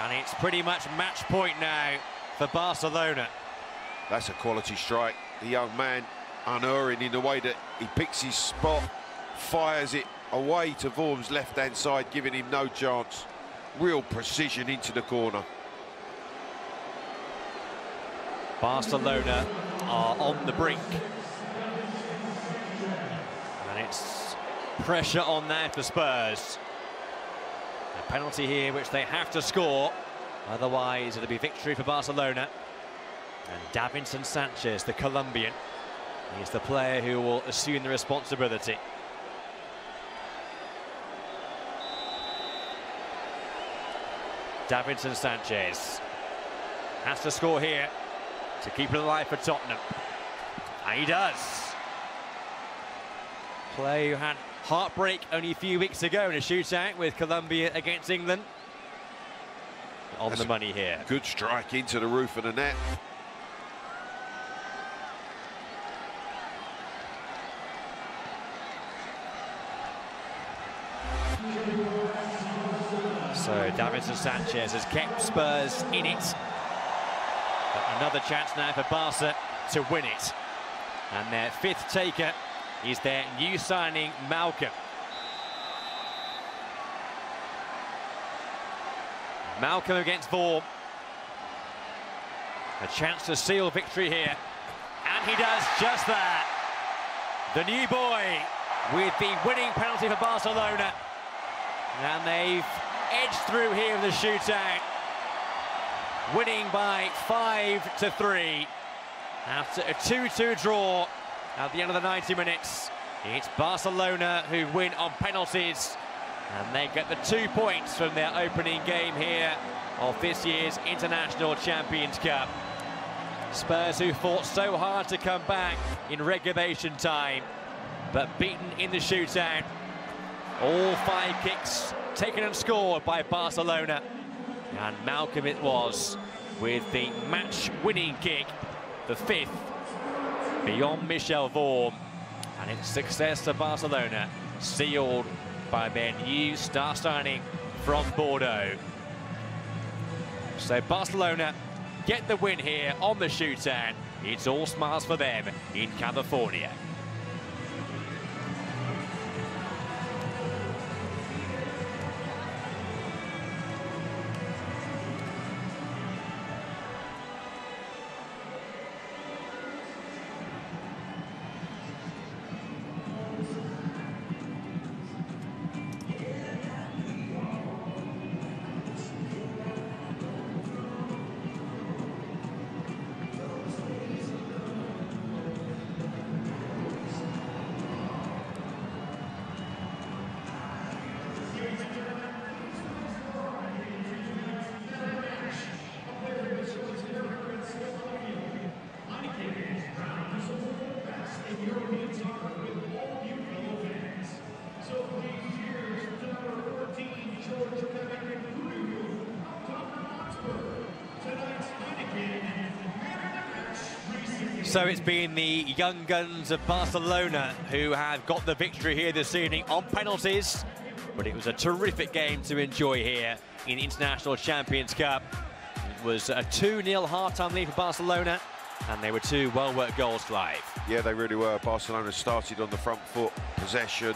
and it's pretty much match point now for Barcelona. That's a quality strike. The young man unerring in the way that he picks his spot, fires it away to Vorm's left-hand side, giving him no chance. Real precision into the corner. Barcelona are on the brink. And it's pressure on there for Spurs. A penalty here which they have to score, otherwise it'll be victory for Barcelona. And Davinson Sanchez, the Colombian, he's the player who will assume the responsibility. Davinson Sanchez has to score here to keep it alive for Tottenham. And he does. Player who had heartbreak only a few weeks ago in a shootout with Colombia against England. On the money here. Good strike into the roof of the net. So Davinson Sanchez has kept Spurs in it. But another chance now for Barca to win it. And their fifth taker is their new signing, Malcolm. Malcolm against Vorm. A chance to seal victory here. And he does just that. The new boy with the winning penalty for Barcelona. And they've edged through here in the shootout, winning by 5-3 after a 2-2 draw at the end of the 90 minutes. It's Barcelona who win on penalties, and they get the 2 points from their opening game here of this year's International Champions Cup. Spurs, who fought so hard to come back in regulation time, but beaten in the shootout. All 5 kicks taken and scored by Barcelona, and Malcolm it was with the match-winning kick the 5th beyond Michel Vorm, and its success to Barcelona sealed by their new star signing from Bordeaux. So Barcelona get the win here on the shootout. It's all smiles for them in California. So it's been the young guns of Barcelona who have got the victory here this evening on penalties. But it was a terrific game to enjoy here in the International Champions Cup. It was a 2-0 half-time lead for Barcelona, and they were 2 well-worked goals, Clive. Yeah, they really were. Barcelona started on the front foot, possession,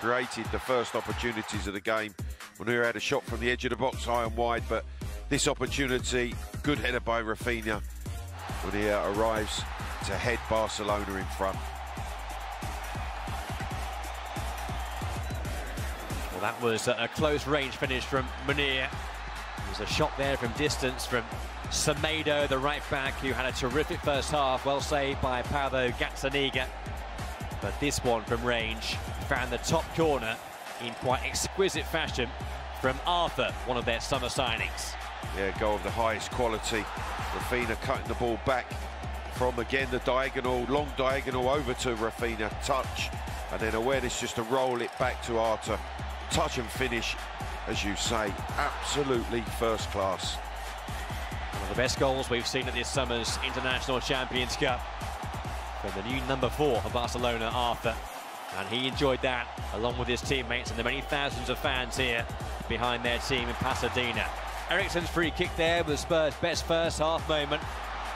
created the first opportunities of the game. Munir had a shot from the edge of the box, high and wide, but this opportunity, good header by Rafinha. Munir arrives to head Barcelona in front. Well, that was a close range finish from Munir. There's a shot there from distance from Semedo, the right back, who had a terrific first half, well saved by Pablo Gazzaniga. But this one from range found the top corner in quite exquisite fashion from Arthur, one of their summer signings. Yeah, goal of the highest quality. Rafinha cutting the ball back from, again, the diagonal, long diagonal over to Rafinha, touch, and then awareness just to roll it back to Arthur. Touch and finish, as you say, absolutely first class. One of the best goals we've seen at this summer's International Champions Cup from the new number 4 for Barcelona, Arthur. And he enjoyed that, along with his teammates and the many thousands of fans here behind their team in Pasadena. Eriksen's free kick there was Spurs' best first half moment.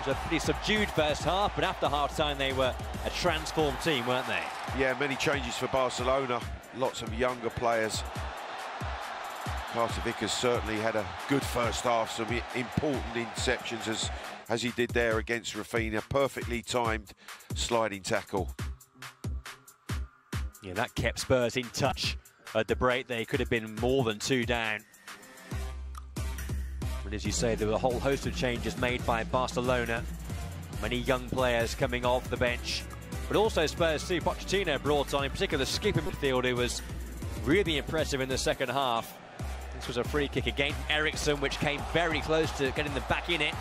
It was a pretty subdued first half, but after half-time they were a transformed team, weren't they? Yeah, many changes for Barcelona, lots of younger players. Carter Vickers certainly had a good first half, some important interceptions as he did there against Rafinha. Perfectly timed sliding tackle. Yeah, that kept Spurs in touch at the break. They could have been more than 2 down. But as you say, there were a whole host of changes made by Barcelona. Many young players coming off the bench. But also Spurs too. Pochettino brought on, in particular, the skipper midfield, who was really impressive in the second half. This was a free kick again from Eriksen, which came very close to getting them back in it.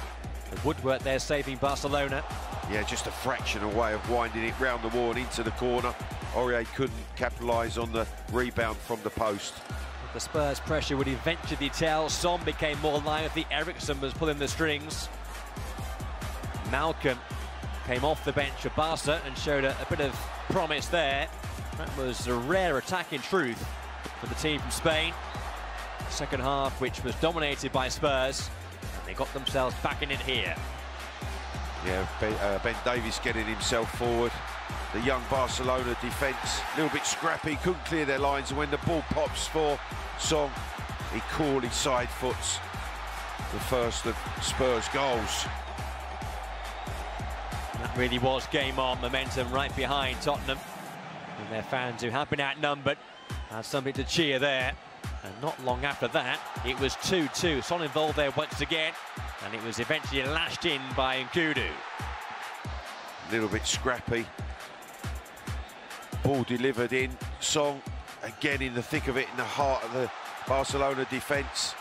The woodwork there saving Barcelona. Yeah, just a fraction away of winding it round the wall and into the corner. Aurier couldn't capitalise on the rebound from the post. The Spurs pressure would eventually tell. Son became more lively. Eriksen was pulling the strings. Malcolm came off the bench for Barca and showed a bit of promise there. That was a rare attack in truth for the team from Spain. Second half, which was dominated by Spurs. And they got themselves back in it here. Yeah, Ben Davies getting himself forward. The young Barcelona defence, a little bit scrappy, couldn't clear their lines, and when the ball pops for Song, he coolly side foots the first of Spurs' goals. That really was game on, momentum right behind Tottenham. And their fans, who have been outnumbered, had something to cheer there. And not long after that, it was 2-2. Son involved there once again, and it was eventually lashed in by Nkudu. A little bit scrappy. Ball delivered in. Song, again in the thick of it, in the heart of the Barcelona defence.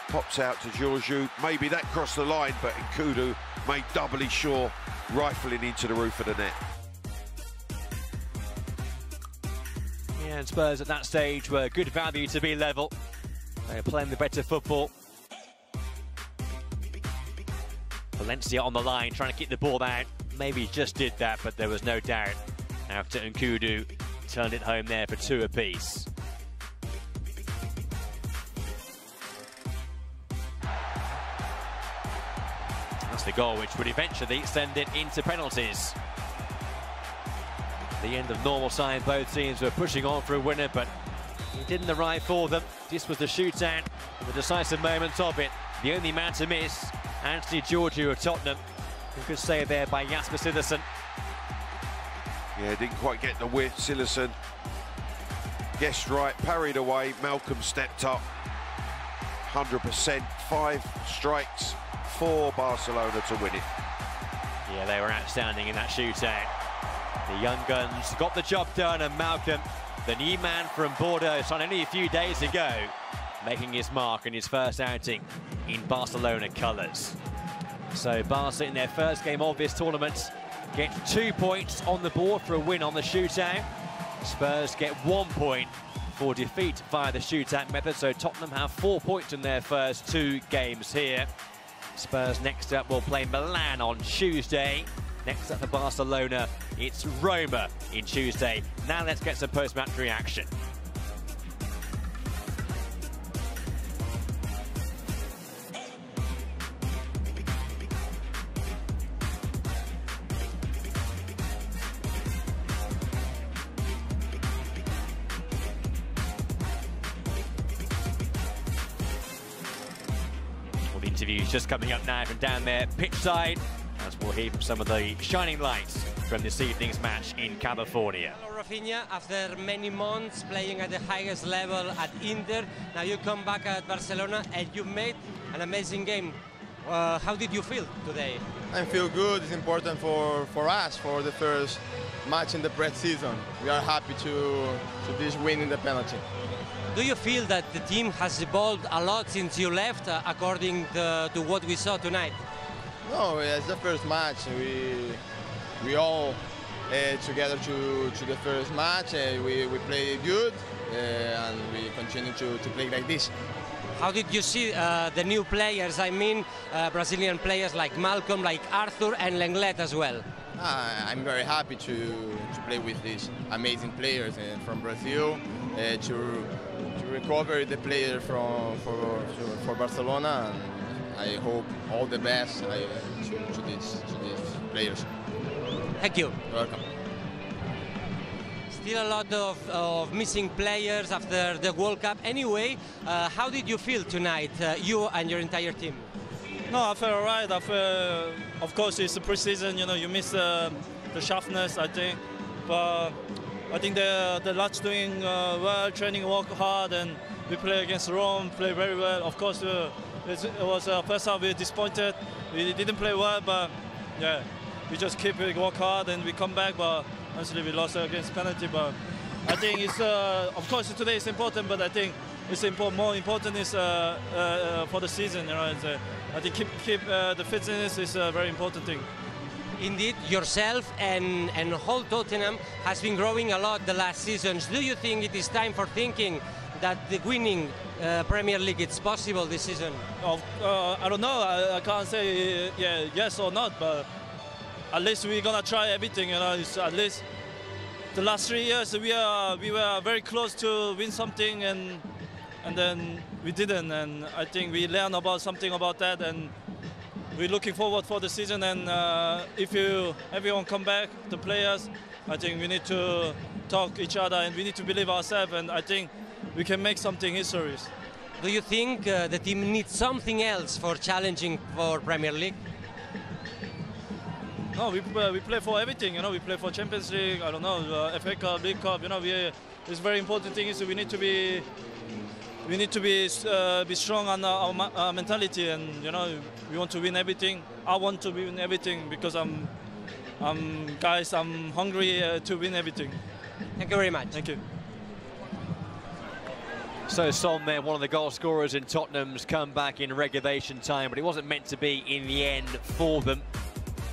Pops out to Georgiou. Maybe that crossed the line, but Nkudu made doubly sure, rifling into the roof of the net. Yeah, and Spurs at that stage were good value to be level. They were playing the better football. Valencia on the line, trying to keep the ball out. maybe just did that, but there was no doubt after Nkudu turned it home there for 2 apiece. That's the goal which would eventually send it into penalties. At the end of normal time, both teams were pushing on for a winner, but it didn't arrive for them. This was the shootout, the decisive moments of it. The only man to miss, Anthony Georgiou of Tottenham, who could save there by Jasper Cillessen. Yeah, didn't quite get the width. Cillessen guessed right, parried away. Malcolm stepped up. 100%, 5 strikes for Barcelona to win it. Yeah, they were outstanding in that shootout. The young guns got the job done, and Malcolm, the new man from Bordeaux, signed only a few days ago, making his mark in his first outing in Barcelona colours. So Barca, in their first game of this tournament, get 2 points on the board for a win on the shootout. Spurs get 1 point for defeat via the shootout method, so Tottenham have 4 points in their first 2 games here. Spurs next up will play Milan on Tuesday. Next up for Barcelona, it's Roma in Tuesday. Now let's get some post-match reaction. Well, the interview's just coming up now from down there pitch side, as we'll hear from some of the shining lights from this evening's match in California. Hello, Rafinha. After many months playing at the highest level at Inter, now you come back at Barcelona and you made an amazing game. How did you feel today? I feel good. It's important for us for the first match in the pre-season. We are happy to this win in the penalty. Do you feel that the team has evolved a lot since you left, according to what we saw tonight? No, it's the first match. We all together to the first match. We played good and we continue to play like this. How did you see the new players? I mean, Brazilian players like Malcolm, like Arthur, and Lenglet as well. I'm very happy to play with these amazing players from Brazil, to recover the player for Barcelona. And I hope all the best to these players. Thank you. You're welcome. Still a lot of missing players after the World Cup. Anyway, how did you feel tonight, you and your entire team? No, I felt all right. Of course, it's the pre-season. You know, you miss the sharpness, I think. But I think the lads doing well, training, work hard, and we play against Rome, play very well. Of course, it was first half we were disappointed. We didn't play well, but yeah, we just keep work hard and we come back. But honestly, we lost against penalty. But I think it's of course today is important, but I think it's more important is for the season. You know, I think keep the fitness is a very important thing. Indeed, yourself and whole Tottenham has been growing a lot the last seasons. Do you think it is time for thinking that the winning Premier League is possible this season? I don't know. I can't say yes or not, but at least we're gonna try everything. You know, it's at least the last 3 years we were very close to win something, and then we didn't. And I think we learned about something about that, and we're looking forward for the season. And if everyone come back, the players, I think we need to talk each other and we need to believe ourselves. And I think we can make something histories. Do you think the team needs something else for challenging for Premier League? No, we play for everything. You know, we play for Champions League. I don't know, FA Cup, League Cup. You know, it's very important thing is we need to be strong on our mentality, and you know, we want to win everything. I want to win everything because I'm hungry to win everything. Thank you very much. Thank you. So Son there, one of the goal scorers in Tottenham's comeback in regulation time, but it wasn't meant to be in the end for them.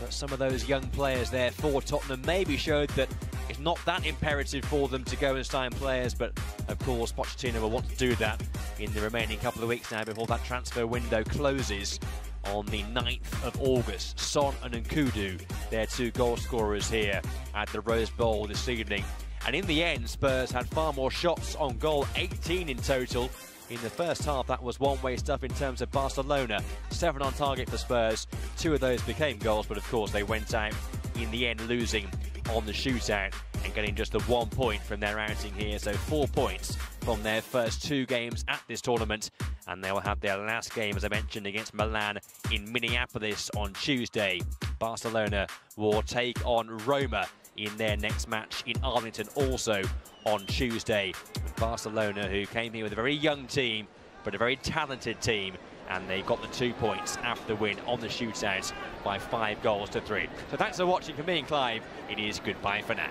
But some of those young players there for Tottenham maybe showed that it's not that imperative for them to go and sign players, but of course Pochettino will want to do that in the remaining couple of weeks now before that transfer window closes on the 9th of August. Son and Nkudu, their two goal scorers here at the Rose Bowl this evening. And in the end, Spurs had far more shots on goal, 18 in total. In the first half, that was one-way stuff in terms of Barcelona. 7 on target for Spurs. 2 of those became goals, but of course they went out in the end losing on the shootout and getting just the 1 point from their outing here. So 4 points from their first 2 games at this tournament. And they will have their last game, as I mentioned, against Milan in Minneapolis on Tuesday. Barcelona will take on Roma in their next match in Arlington also on Tuesday. Barcelona, who came here with a very young team, but a very talented team, and they got the 2 points after the win on the shootout by 5 goals to 3. So thanks for watching. For me and Clive, it is goodbye for now.